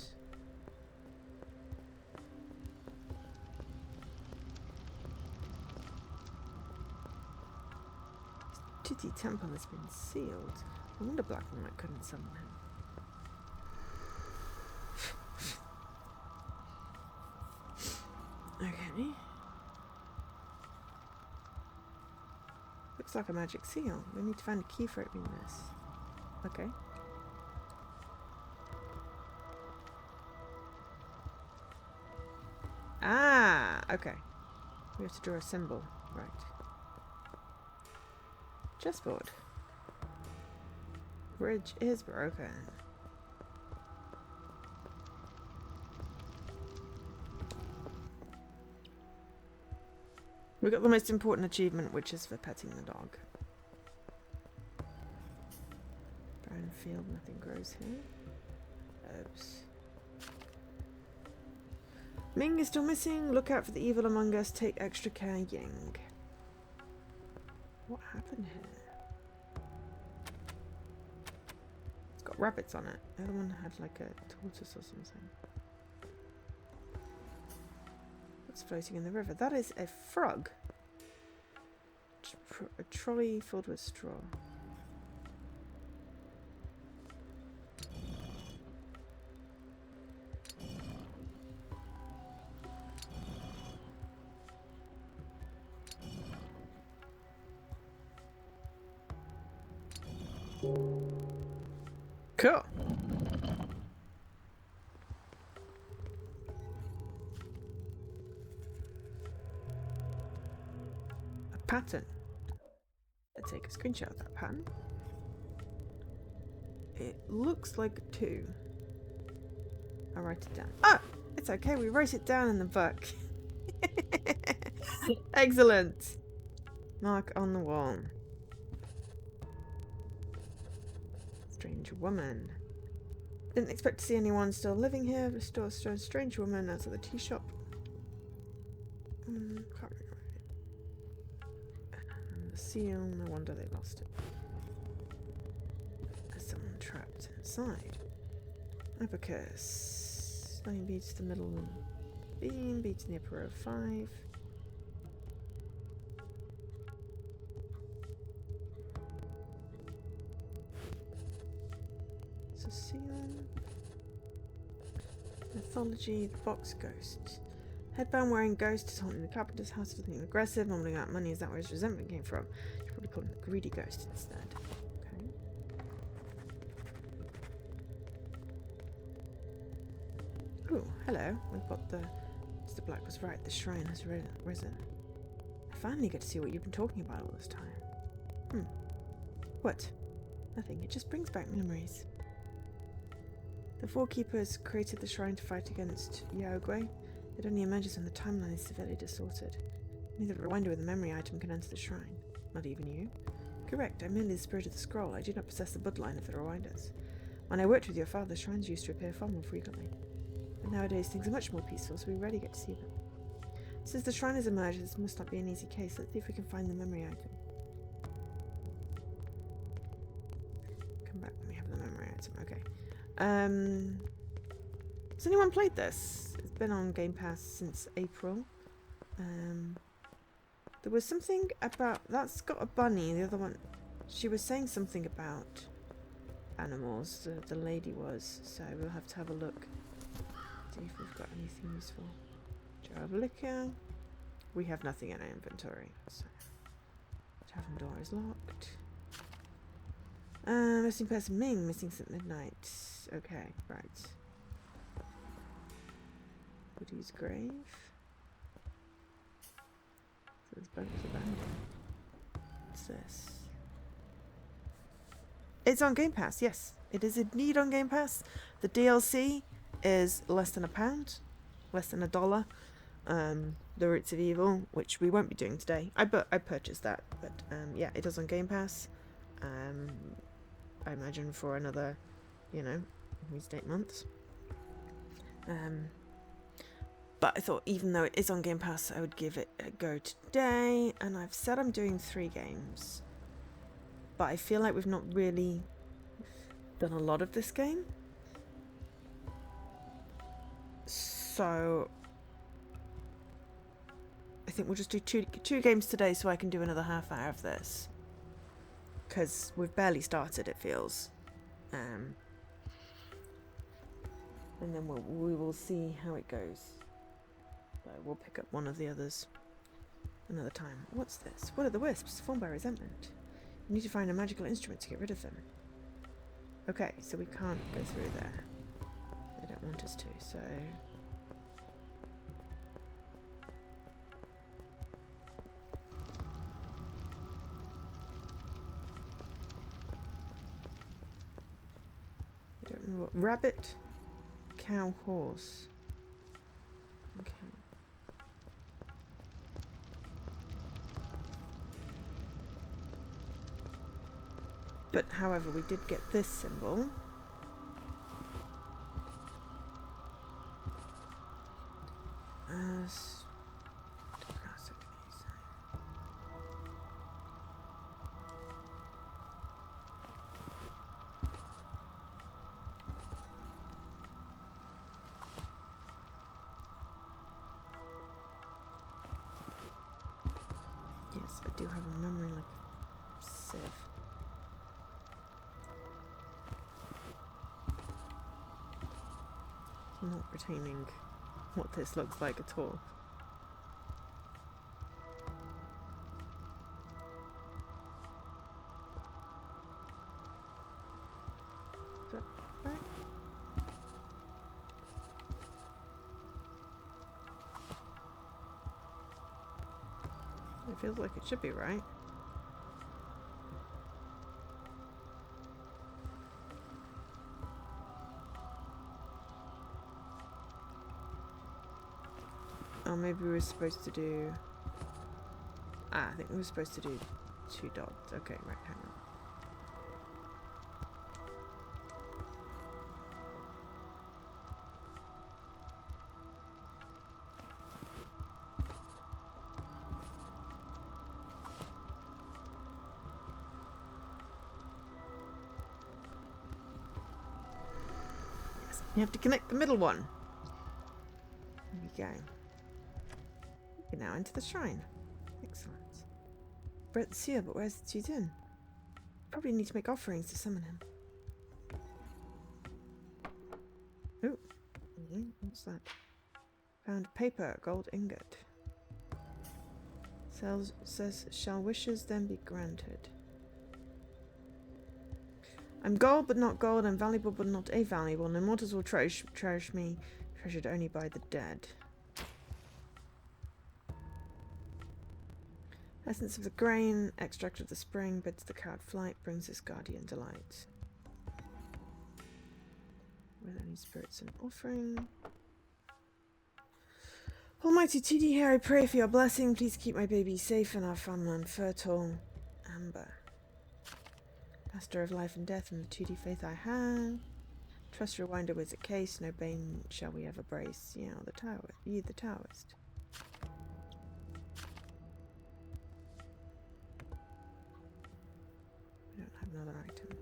Titty temple has been sealed. I wonder Black Knight couldn't summon him. Okay. Looks like a magic seal. We need to find a key for it being this. Okay. Ah, okay. We have to draw a symbol. Right. Chessboard. Bridge is broken. We got the most important achievement, which is for petting the dog. Brown field, nothing grows here. Herbs. Ming is still missing. Look out for the evil among us. Take extra care, Ying. What happened here? It's got rabbits on it. The other one had like a tortoise or something. What's floating in the river? That is a frog. A trolley filled with straw. Cool. A pattern. Let's take a screenshot of that pattern. It looks like a 2. I'll write it down. Oh! It's okay, we wrote it down in the book. Excellent. Mark on the wall. Strange woman. Didn't expect to see anyone still living here. The store strange woman outside the tea shop. Can't remember. And the seal. No wonder they lost it. There's someone trapped inside. Abacus. 9 beads to the middle beam. Beads in the upper row 5. Seal. Mythology, the box ghost. Headband wearing ghost is haunting the carpenter's house with something aggressive, mumbling out money. Is that where his resentment came from? You should probably call him the greedy ghost instead. Okay. Oh, hello. We've got the... Mr. Black was right. The shrine has risen. I finally get to see what you've been talking about all this time. What? Nothing. It just brings back memories. The Four Keepers created the shrine to fight against Yaogwei. It only emerges when the timeline is severely distorted. Neither the rewinder or the memory item can enter the shrine. Not even you? Correct, I'm merely the spirit of the scroll. I do not possess the bloodline of the rewinders. When I worked with your father, shrines used to appear far more frequently. But nowadays things are much more peaceful, so we rarely get to see them. Since the shrine has emerged, this must not be an easy case. Let's see if we can find the memory item. Come back when we have the memory item. Okay. Has anyone played this? It's been on Game Pass since April. There was something about... That's got a bunny. The other one... She was saying something about animals. The lady was. So we'll have to have a look. See if we've got anything useful. Jar of liquor. We have nothing in our inventory. So. Tavern door is locked. Missing person Ming. Missing since midnight. Okay, right. Woody's grave. So this boat was abandoned. What's this? It's on Game Pass, yes. It is indeed on Game Pass. The DLC is less than £1. Less than $1. The Roots of Evil, which we won't be doing today. I purchased that, but yeah, it is on Game Pass. I imagine for another, at least 8 months. But I thought even though it is on Game Pass, I would give it a go today. And I've said I'm doing 3 games. But I feel like we've not really done a lot of this game. So I think we'll just do two games today so I can do another half hour of this. Because we've barely started, it feels. And then we will see how it goes. So we'll pick up one of the others another time. What's this? What are the wisps? Formed by resentment. You need to find a magical instrument to get rid of them. Okay, so we can't go through there. They don't want us to, so... I don't know what... Rabbit, cow, horse. Okay. But, however, we did get this symbol. Yes, I do have a memory like a sieve. Not retaining what this looks like at all. Is that right? It feels like it should be right. Oh, maybe we were supposed to do... I think we were supposed to do 2 dots. Okay, right, hang on. Yes, you have to connect the middle one. There we go. We can now enter the shrine. Excellent. We're at the seer, but where's the Tudun? Probably need to make offerings to summon him. Ooh. What's that? Found paper, gold ingot. Says, shall wishes then be granted? I'm gold but not gold, I'm valuable but not a valuable. No mortals will cherish me, treasured only by the dead. Essence of the grain, extract of the spring, bids the coward flight, brings his guardian delight. With any spirits and offering. Almighty TD here, I pray for your blessing. Please keep my baby safe and our farmland fertile. Amber. Master of life and death and the 2D faith I have. Trust rewinder with a case, no bane shall we ever brace. Yeah, the tower. You the Taoist. We don't have another item.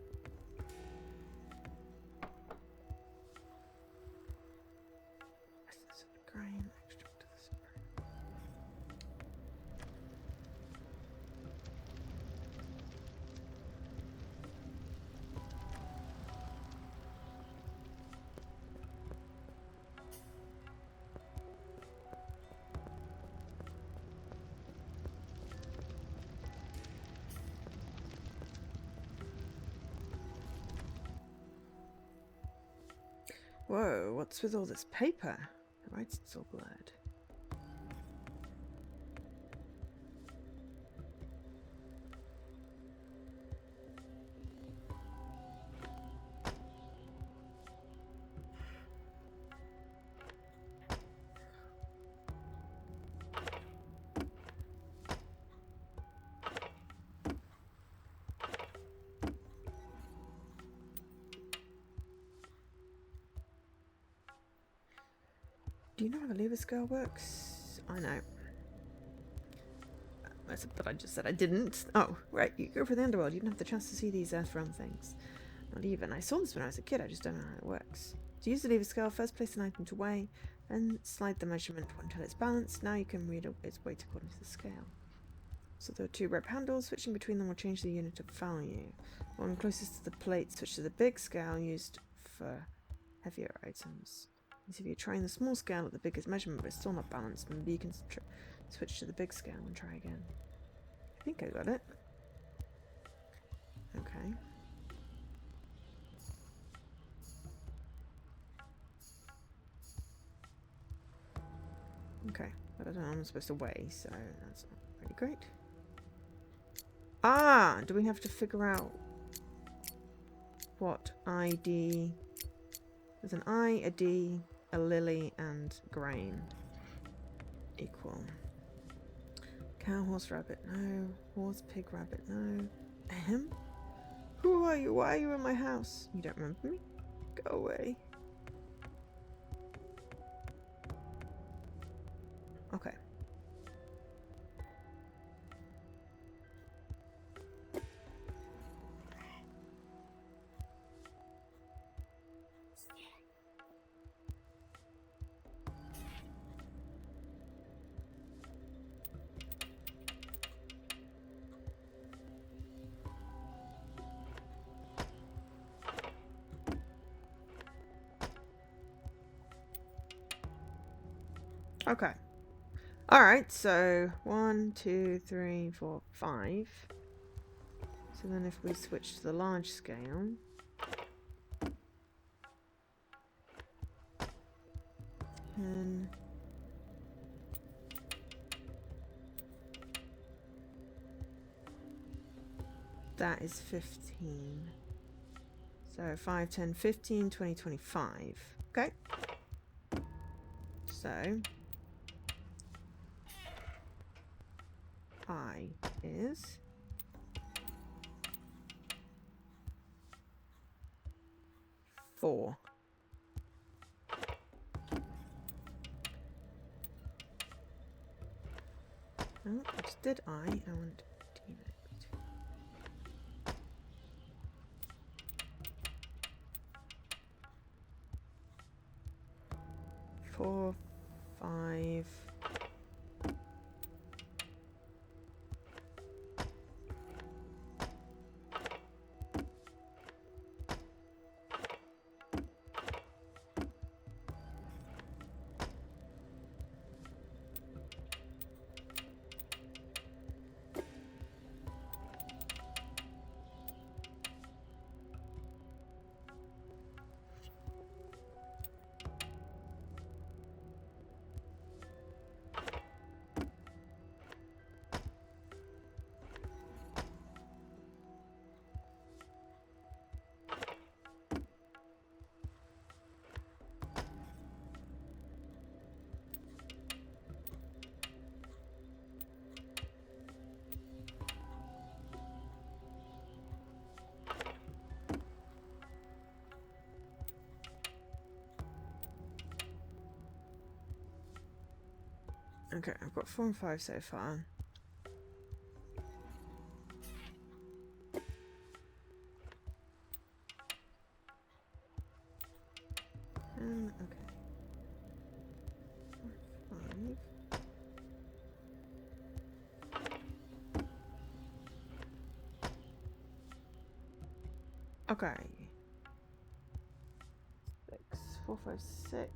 Essence of the grain, extract of the spring. Whoa, what's with all this paper? The writing's all blurred. Do you know how the lever scale works? I know. But I just said I didn't. Oh, right. You go for the underworld. You didn't have the chance to see these Earthrealm things. Not even. I saw this when I was a kid. I just don't know how it works. To use the lever scale, first place an item to weigh, then slide the measurement until it's balanced. Now you can read its weight according to the scale. So there are two rope handles. Switching between them will change the unit of value. One closest to the plate switch to the big scale used for heavier items. If you're trying the small scale at the biggest measurement but it's still not balanced, maybe you can switch to the big scale and try again. I think I got it. Okay. Okay, but I don't know how I'm supposed to weigh, so that's not really great. Ah! Do we have to figure out what ID... There's an I, a D, a lily, and grain equal. Cow, horse, rabbit, no. Horse, pig, rabbit, no. Ahem? Who are you? Why are you in my house? You don't remember me? Go away. Okay. Okay. Alright, so 1, 2, 3, 4, 5. So then if we switch to the large scale... Then... That is 15. So 5, 10, 15, 20, 25. Okay. So... I is... 4. Oh, which did I want denamed. 4, 5. Okay, I've got 4 and 5 so far. Okay. 4, 5. Okay. 6. 4, 5, 6.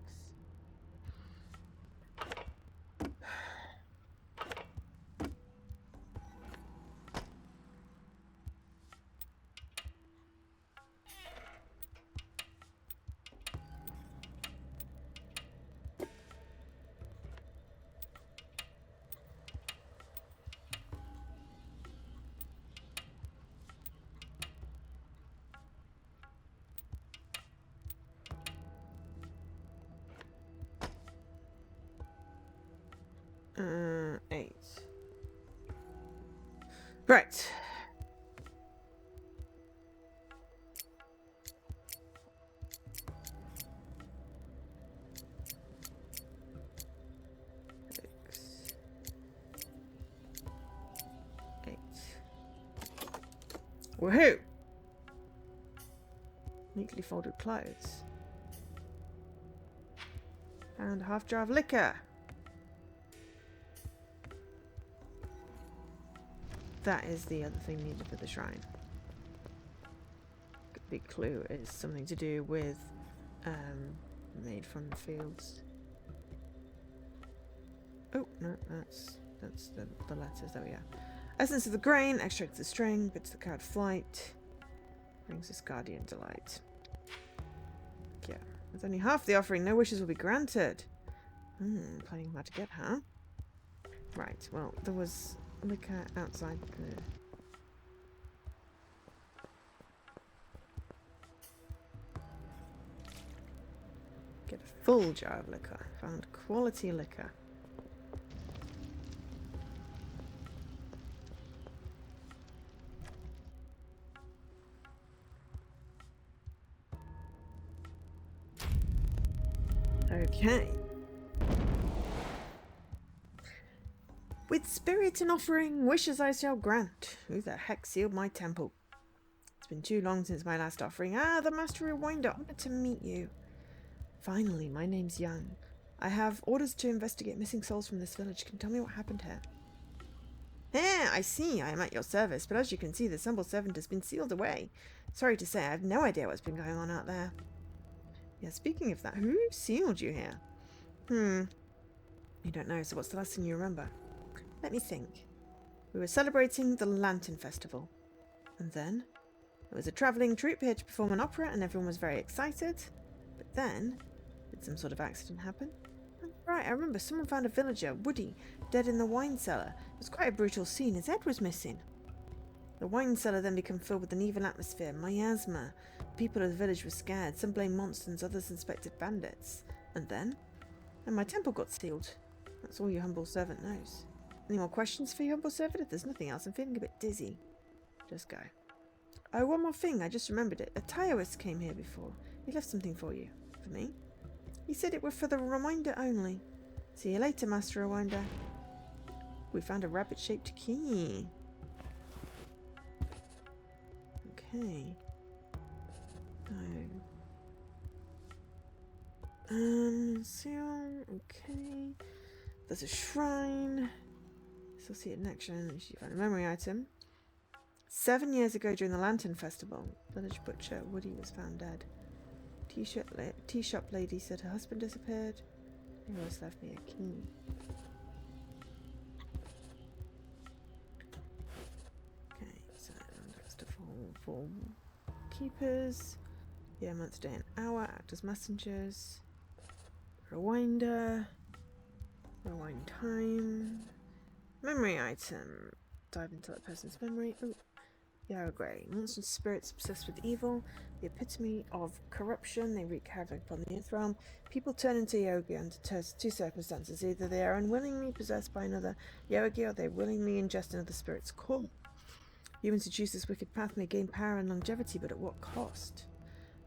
Eight. Right. Six. 8. Woohoo! Neatly folded clothes. And a half jar of liquor. That is the other thing needed for the shrine. Big clue is something to do with made from the fields. Oh no, that's the letters. There we go. Essence of the grain, extract of the string, bits of the cloud flight, brings us guardian delight. Yeah, with only half the offering, no wishes will be granted. Planning hard to get, huh? Right. Well, there was liquor outside the. Get a full jar of liquor. Found quality liquor. Okay. With spirit and offering, wishes I shall grant. Who the heck sealed my temple? It's been too long since my last offering. Ah, the Master Rewinder, honored to meet you. Finally, my name's Young. I have orders to investigate missing souls from this village. Can you tell me what happened here? I see. I am at your service, but as you can see, the humble servant has been sealed away. Sorry to say, I have no idea what's been going on out there. Yeah, speaking of that, who sealed you here? You don't know, so what's the last thing you remember? Let me think. We were celebrating the Lantern Festival. And then there was a travelling troupe here to perform an opera and everyone was very excited. But then, did some sort of accident happen? Right, I remember someone found a villager, Woody, dead in the wine cellar. It was quite a brutal scene. His head was missing. The wine cellar then became filled with an evil atmosphere, miasma. The people of the village were scared. Some blamed monsters, others suspected bandits. And then my temple got sealed. That's all your humble servant knows. Any more questions for your humble servant? If there's nothing else, I'm feeling a bit dizzy. Just go. Oh, one more thing. I just remembered it. A Taoist came here before. He left something for you. For me? He said it was for the reminder only. See you later, Master Rewinder. We found a rabbit-shaped key. Okay. Seal. Okay. There's a shrine. Associate action. You find a memory item. 7 years ago during the Lantern Festival, village butcher Woody was found dead. Tea-shop lady said her husband disappeared. He always left me a key. Okay, so that's to full keepers. Yeah, month, day, and hour. Act as messengers. Rewinder. Rewind time. Memory item. Dive into that person's memory. Ooh. Yarrow Grey. Monsters and spirits obsessed with evil. The epitome of corruption. They wreak havoc upon the earth realm. People turn into yogi under two circumstances. Either they are unwillingly possessed by another yogi or they willingly ingest another spirit's core. Humans who choose this wicked path may gain power and longevity, but at what cost?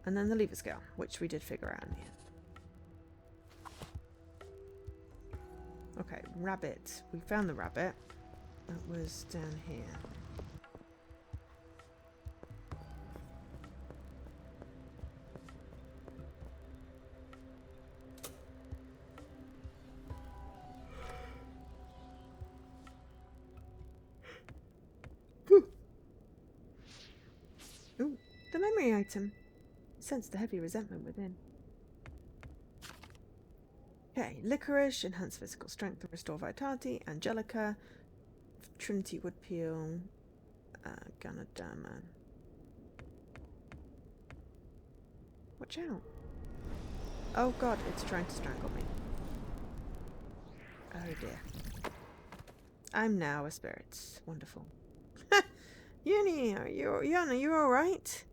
And then the lever scale, which we did figure out in the end. Okay, rabbit. We found the rabbit. That was down here. Ooh, the memory item. Sense the heavy resentment within. Okay, licorice, enhance physical strength and restore vitality. Angelica, Trinity wood peel, Ganoderma. Watch out. Oh god, it's trying to strangle me. Oh dear. I'm now a spirit. Wonderful. Uni, are you alright?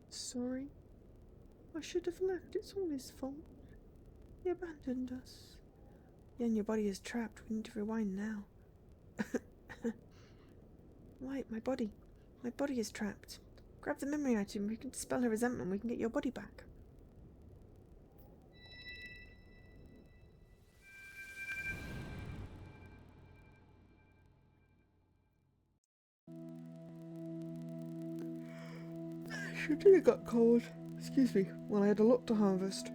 Sorry. I should have left. It's all his fault. He abandoned us. Yen, your body is trapped. We need to rewind now. Light, my body. My body is trapped. Grab the memory item. We can dispel her resentment. We can get your body back. She did got cold. Excuse me. Well, I had a lot to harvest.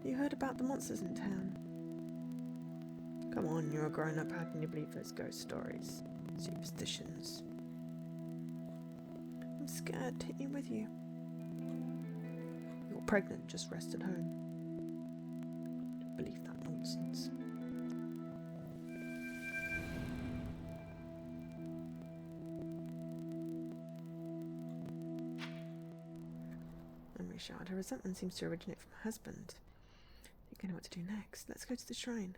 You heard about the monsters in town? Come on, you're a grown-up. How can you believe those ghost stories? Superstitions. I'm scared. Take me with you. You're pregnant. Just rest at home. Don't believe that nonsense. Memory shard. Her resentment seems to originate from her husband. I think I know what to do next. Let's go to the shrine.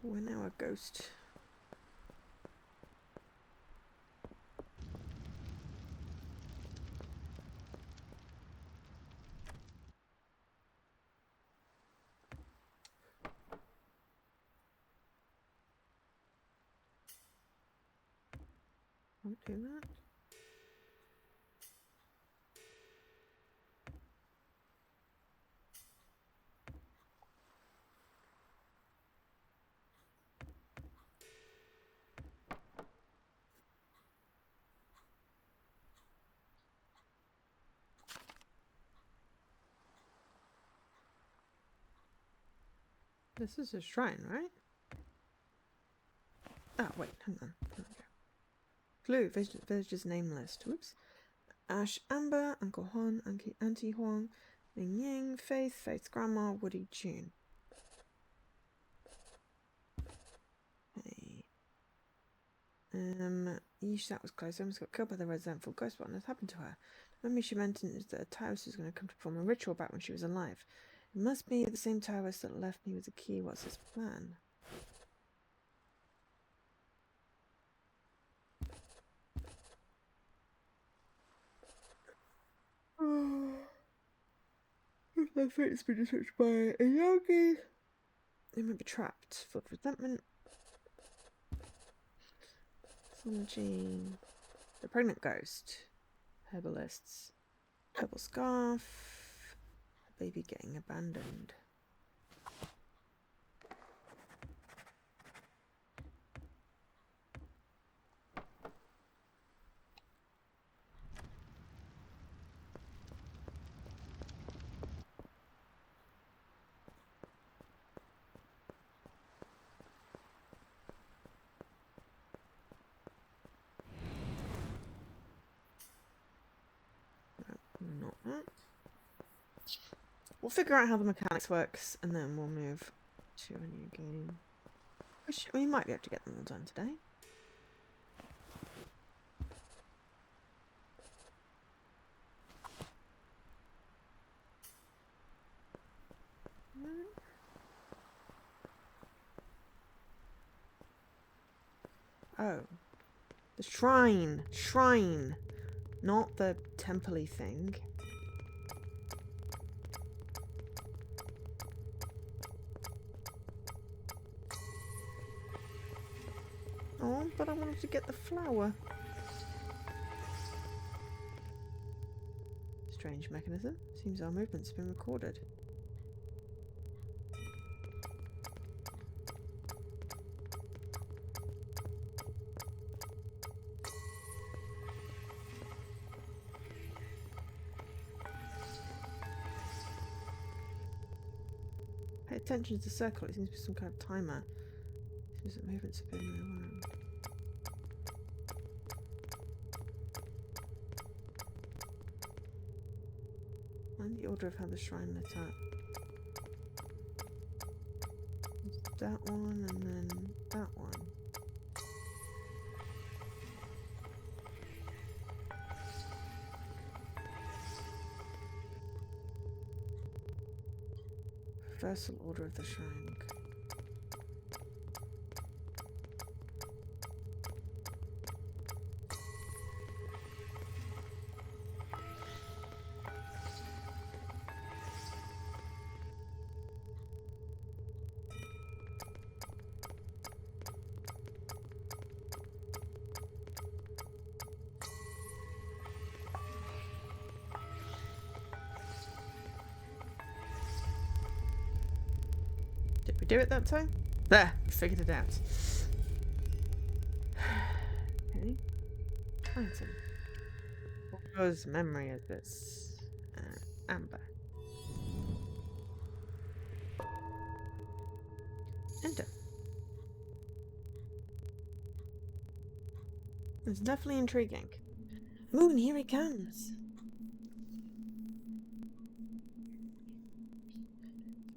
We're now a ghost. Don't do that. This is a shrine, right? Ah, wait, hang on. There we go. Clue, village's name list. Whoops. Ash Amber, Uncle Huan, Auntie Huang, Ling Ying, Faith's Grandma, Woody June. Hey. Yeesh, that was close. I almost got killed by the resentful ghost. What on earth happened to her? The memory she mentioned is that a Taoist was going to come to perform a ritual back when she was alive. It must be the same Taoist that left me with the key. What's his plan? My fate's been touched by a yogi. They might be trapped, full of resentment. Synergy. The pregnant ghost. Herbalists. Herbal scarf. A baby getting abandoned. Not that. We'll figure out how the mechanics works and then we'll move to a new game. We might be able to get them all done today. Oh. The shrine. Shrine. Not the temple-y thing. Oh, but I wanted to get the flower. strange mechanism. Seems our movements have been recorded. Pay attention to the circle. It seems to be some kind of timer. Seems that movements have been rewound. Find the order of how the shrine lit up. That one and then that one. Reversal order of the shrine. Did we do it that time? There, we figured it out. Okay. Item. What was memory of this? Amber. Enter. It's definitely intriguing. Moon, here he comes.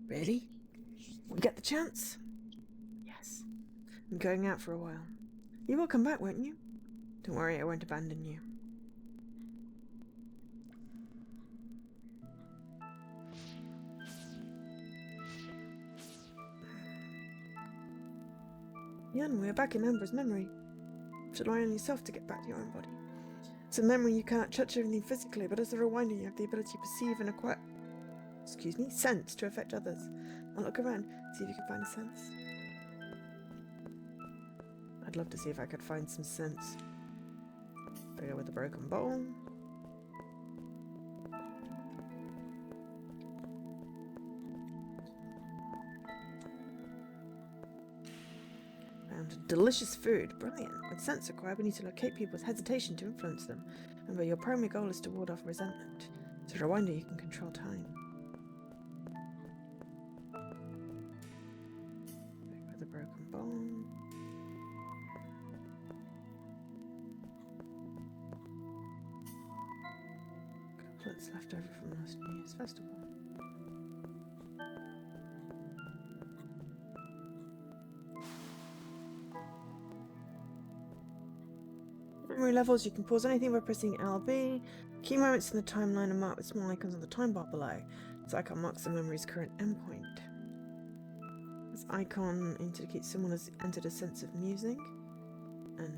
Really? We get the chance? Yes. I'm going out for a while. You will come back, won't you? Don't worry, I won't abandon you. Yan, we are back in Amber's memory. You should rely on yourself to get back to your own body. It's a memory you cannot touch anything physically, but as a reminder, you have the ability to perceive and acquire sense to affect others. Now look around, see if you can find a sense. I'd love to see if I could find some sense. Go with the broken bowl. Found delicious food. Brilliant. With sense acquired, we need to locate people with hesitation to influence them. Remember, your primary goal is to ward off resentment. It's a reminder you can control time. Back with the broken bowl. Couplets left over from last New Year's festival. Memory levels, you can pause anything by pressing LB. Key moments in the timeline are marked with small icons on the time bar below. This icon marks the memory's current endpoint. This icon indicates someone has entered a sense of musing. And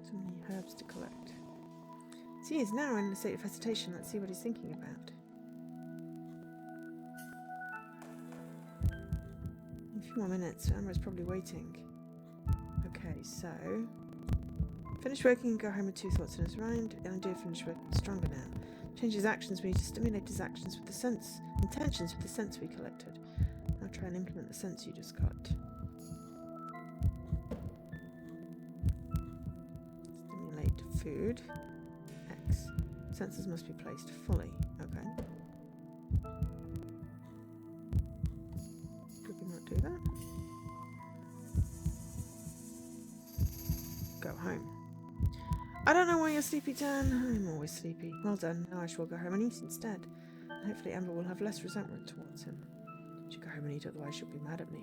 so many herbs to collect. See, he's now in a state of hesitation. Let's see what he's thinking about. In a few more minutes, Amber's probably waiting. Okay, so finish working and go home with two thoughts in his mind. And do finish working stronger now. Change his actions. We need to stimulate his actions with the sense, intentions with the sense we collected. Now try and implement the sense you just got. Stimulate food. X. Senses must be placed fully. Okay. Could we not do that? Go home. I don't know why you're sleepy, Dan. I'm always sleepy. Well done. Now I shall go home and eat instead. And hopefully Amber will have less resentment towards him. She should go home and eat, otherwise she'll be mad at me.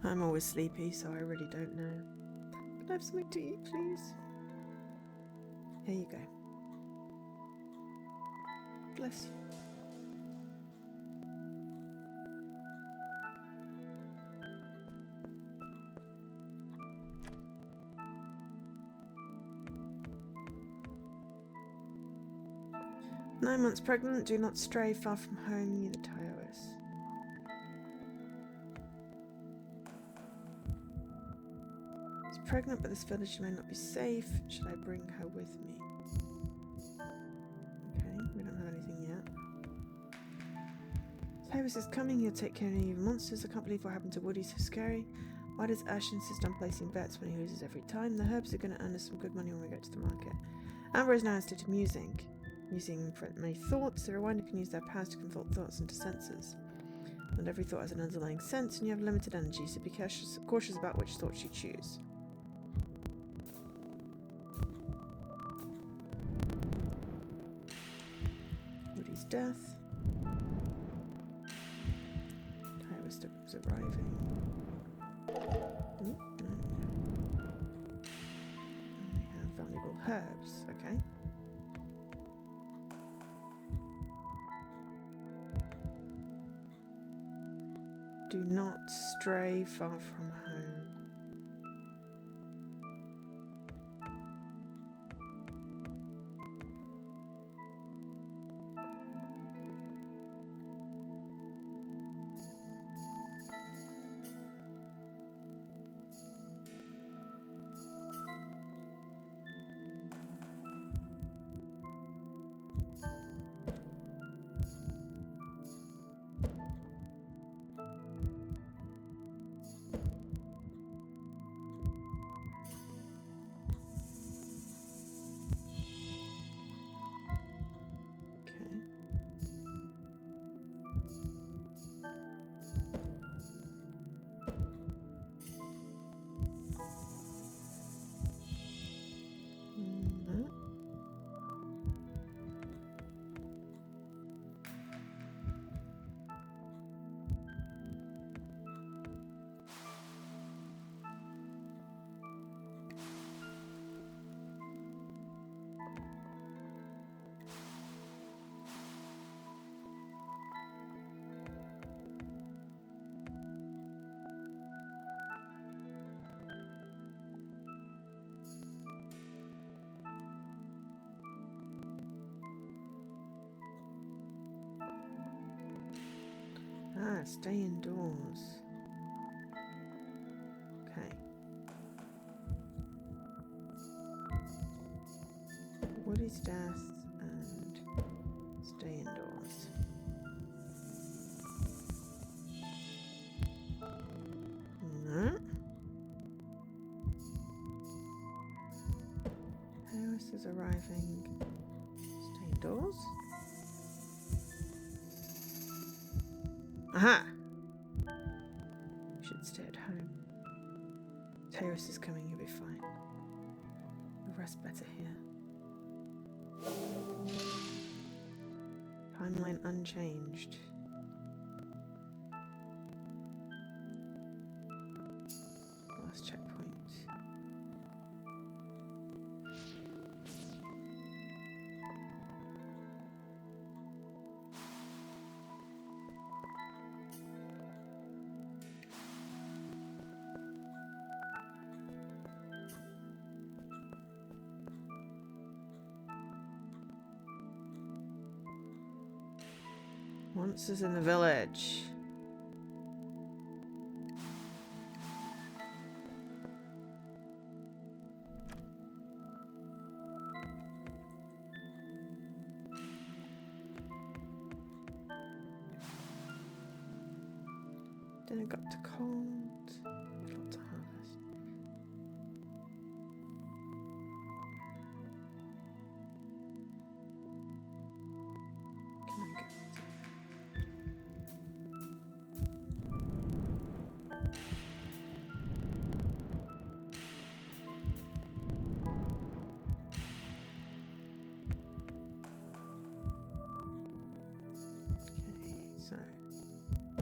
I'm always sleepy, so I really don't know. Can I have something to eat, please? Here you go. Bless you. 9 months pregnant, do not stray far from home, near the Taios. She's pregnant, but this village may not be safe. Should I bring her with me? Okay, we don't have anything yet. Taios is coming, he'll take care of any evil monsters. I can't believe what happened to Woody, so scary. Why does Ash insist on placing bets when he loses every time? The herbs are going to earn us some good money when we get to the market. Amber is now in a state of musing. Using for many thoughts, the rewinder can use their powers to convert thoughts into senses. Not every thought has an underlying sense, and you have limited energy, so be cautious about which thoughts you choose. Woody's death. Tyrus is arriving. Ooh, no. And we have valuable herbs, okay. Do not stray far from home. Ah, stay indoors. Okay. Woody's death and stay indoors. No. Harris is arriving. Stay indoors. Aha! You should stay at home. Tyrus is coming, you'll be fine. You'll rest better here. Timeline unchanged. Last checkpoint. Monsters in the village. Then it got to cold. Lot to harvest. Can I get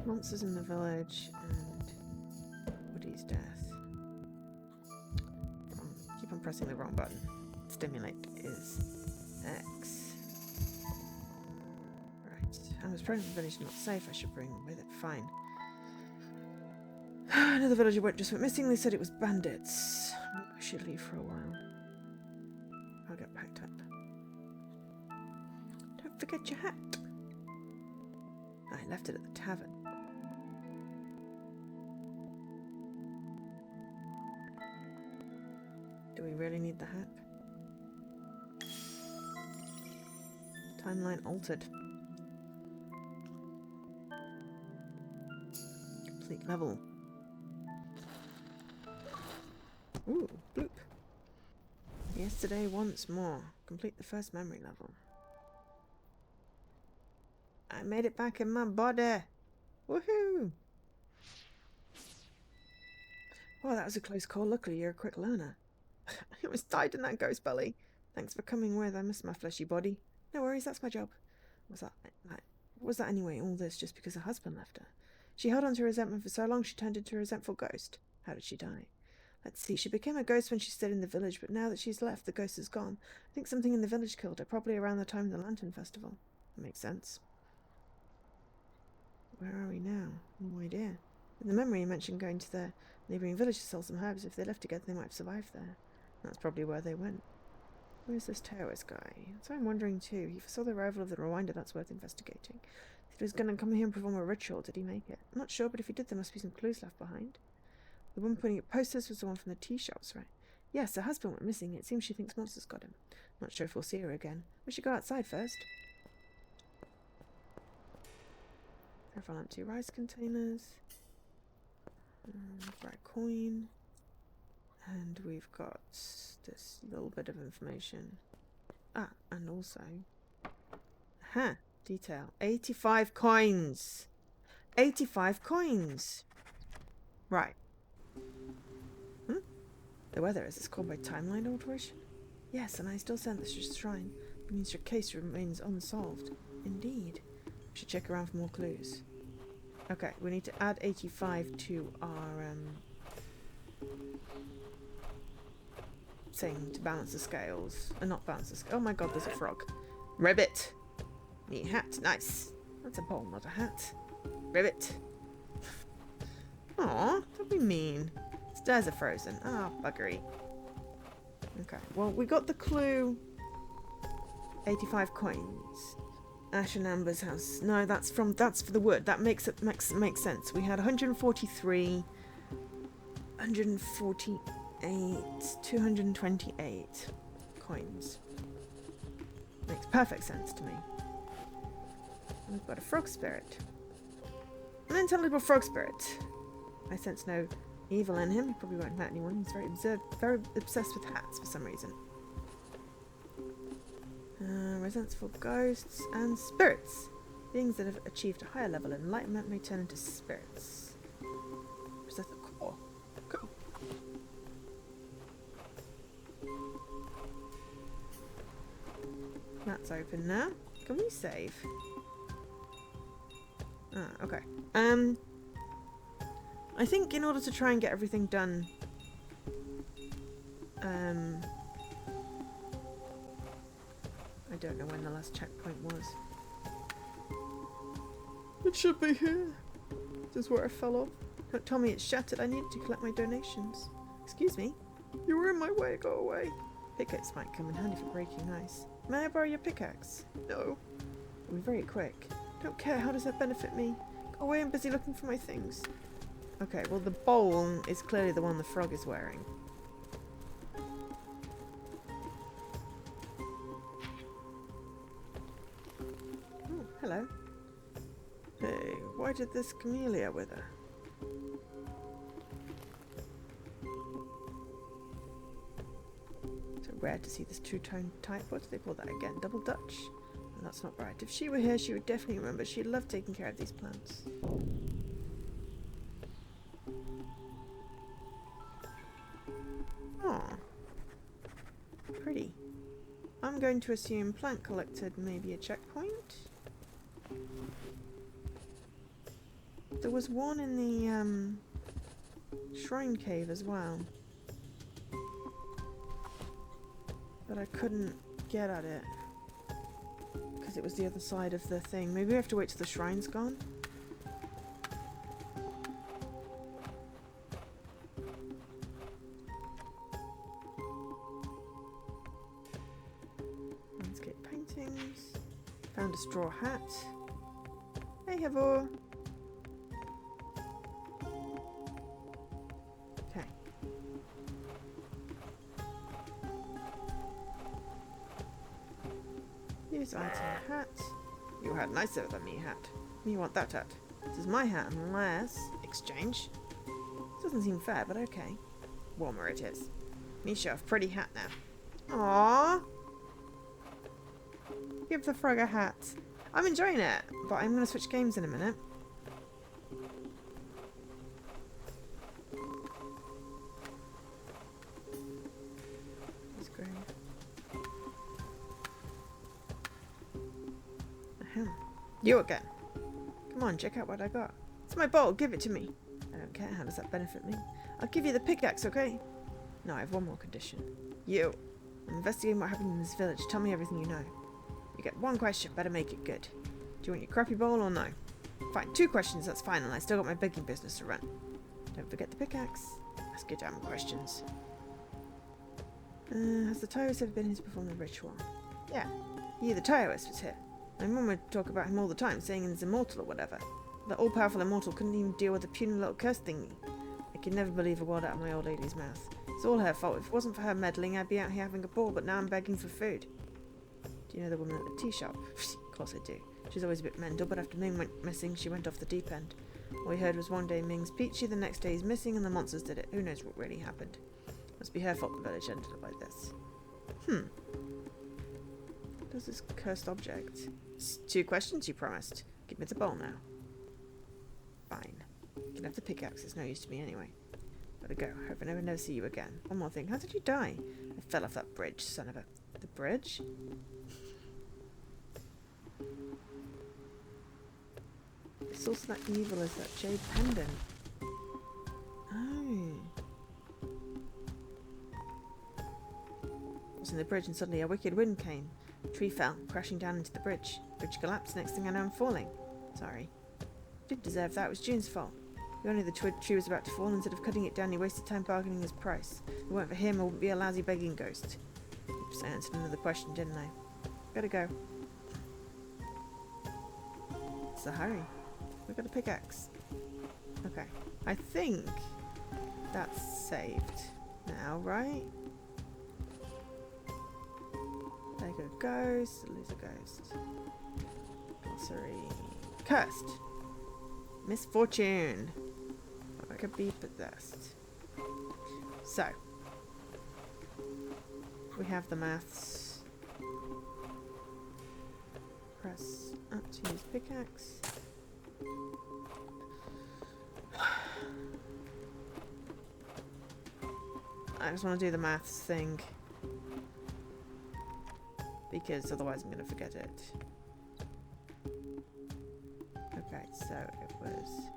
monsters in the village and Woody's death. Wrong. Keep on pressing the wrong button. Stimulate is X. Right. I was pregnant. The village is not safe. I should bring them with it. Fine. Another villager just went missing. They said it was bandits. I should leave for a while. I'll get packed up. Don't forget your hat. I left it at the tavern. Do we really need the hat? Timeline altered. Complete level. Ooh, bloop. Yesterday once more. Complete the first memory level. I made it back in my body. Woohoo! Oh, that was a close call. Luckily, you're a quick learner. I almost died in that ghost belly. Thanks for coming with. I miss my fleshy body. No worries, that's my job. What was that anyway? All this just because her husband left her. She held on to resentment for so long she turned into a resentful ghost. How did she die? Let's see. She became a ghost when she stayed in the village, but now that she's left, the ghost is gone. I think something in the village killed her, probably around the time of the Lantern Festival. That makes sense. Where are we now? No idea. In the memory, you mentioned going to the neighbouring village to sell some herbs. If they left together, they might have survived there. That's probably where they went. Where's this Taoist guy? That's what I'm wondering too. He foresaw the arrival of the Rewinder. That's worth investigating. If he was going to come here and perform a ritual, did he make it? I'm not sure, but if he did, there must be some clues left behind. The woman pointing at posters was the one from the tea shops, right? Yes, her husband went missing. It seems she thinks monsters got him. Not sure if we'll see her again. We should go outside first. Several empty rice containers. Bright coin. And we've got this little bit of information. Ah, and also... detail. 85 coins! 85 coins! Right. The weather, is this called by timeline alteration? Yes, and I still sent this shrine. It means your case remains unsolved. Indeed. We should check around for more clues. Okay, we need to add 85 to our thing to balance the scales. Not balance the scales. Oh my god, there's a frog. Ribbit! Neat hat. Nice. That's a bowl, not a hat. Ribbit. Aw, don't be mean. Stairs are frozen. Ah, buggery. Okay, well, we got the clue. 85 coins. Ash and Amber's house. No, that's for the wood. That makes sense. We had 143, 148, 228 coins. Makes perfect sense to me. And we've got a frog spirit. An intelligible frog spirit. I sense no evil in him. He probably won't hurt anyone. He's very obsessed with hats for some reason. Resentful ghosts and spirits. Beings that have achieved a higher level of enlightenment may turn into spirits. Is that the core? Cool. That's open now. Can we save? Ah, okay. I think in order to try and get everything done, I don't know when the last checkpoint was. It should be here. This is where I fell off. Don't tell me it's shattered. I needed to collect my donations. Excuse me? You were in my way. Go away. Pickaxe might come in handy for breaking ice. May I borrow your pickaxe? No. I'll be very quick. Don't care. How does that benefit me? Go away. I'm busy looking for my things. Okay, well the bowl is clearly the one the frog is wearing. Oh, hello. Hey, why did this camellia wither? So rare to see this two-tone type. What do they call that again? Double Dutch? No, that's not right. If she were here, she would definitely remember. She'd love taking care of these plants. Pretty. I'm going to assume plant collected may be a checkpoint. There was one in the shrine cave as well, but I couldn't get at it because it was the other side of the thing. Maybe we have to wait till the shrine's gone. found a straw hat. Hey, Havor. Okay. Use item hat. Your hat nicer than me hat. You want that hat. This is my hat unless... Exchange? Doesn't seem fair, but okay. Warmer it is. Me show off pretty hat now. Aww. Give the frog a hat. I'm enjoying it, but I'm going to switch games in a minute. He's grey. You again. Come on, check out what I got. It's my bowl, give it to me. I don't care, how does that benefit me? I'll give you the pickaxe, okay? No, I have one more condition. You. I'm investigating what happened in this village. Tell me everything you know. You get one question, better make it good. Do you want your crappy bowl or no? Fine, 2 questions, that's fine, and I still got my begging business to run. Don't forget the pickaxe. Ask your damn questions. Has the Taoist ever been here to perform the ritual? Yeah, the Taoist was here. My mum would talk about him all the time, saying he's immortal or whatever. The all-powerful immortal couldn't even deal with the puny little curse thingy. I could never believe a word out of my old lady's mouth. It's all her fault. If it wasn't for her meddling, I'd be out here having a ball, but now I'm begging for food. Do you know the woman at the tea shop? Of course I do. She's always a bit mental, but after Ming went missing, she went off the deep end. All we heard was one day Ming's peachy, the next day he's missing, and the monsters did it. Who knows what really happened? Must be her fault the village ended up like this. What does this cursed object? It's 2 questions you promised. Give me the bowl now. Fine. You can have the pickaxe, it's no use to me anyway. Gotta go. Hope I never see you again. One more thing. How did you die? I fell off that bridge, son of a... The bridge? It's also that evil as that jade pendant. Oh. I was in the bridge and suddenly a wicked wind came. The tree fell, crashing down into the bridge. The bridge collapsed. Next thing I know, I'm falling. Sorry. Didn't deserve that. It was June's fault. If only the tree was about to fall, instead of cutting it down, he wasted time bargaining his price. If it weren't for him, I wouldn't be a lousy begging ghost. Oops, I answered another question, didn't I? Gotta go. It's a hurry. We've got a pickaxe. Okay. I think that's saved now, right? There go ghost. Lose a ghost. Glossary. Cursed. Misfortune. I could be possessed. So. We have the maths. Press up to use pickaxe. I just want to do the maths thing. Because otherwise I'm going to forget it. Okay, so it was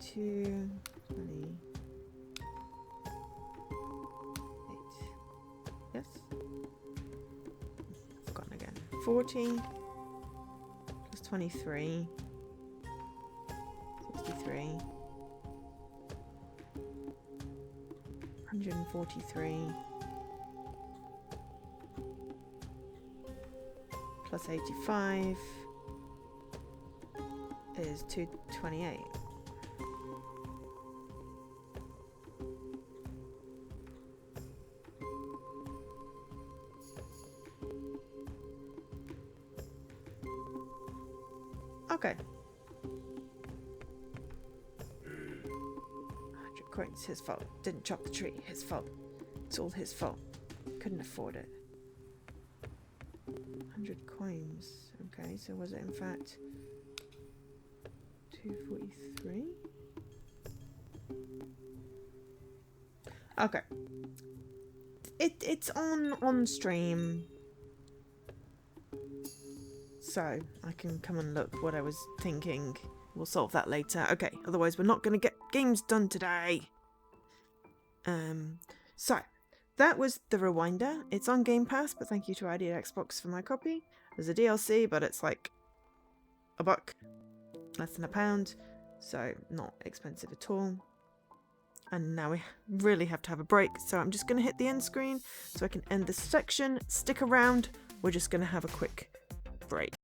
228. Yes? Forgotten again. 40 plus 23. 63. 143. Plus 85 is 228. Okay. 100 coins, his fault. Didn't chop the tree, his fault. It's all his fault. Couldn't afford it. 100 coins. Okay, so was it in fact 243? Okay. It's on stream. So I can come and look what I was thinking. We'll solve that later. Okay, otherwise we're not gonna get games done today. So that was The Rewinder. It's on Game Pass, but thank you to ID Xbox for my copy. There's a DLC, but it's like $1, less than £1, so not expensive at all. And now we really have to have a break, so I'm just going to hit the end screen so I can end this section. Stick around, we're just going to have a quick break.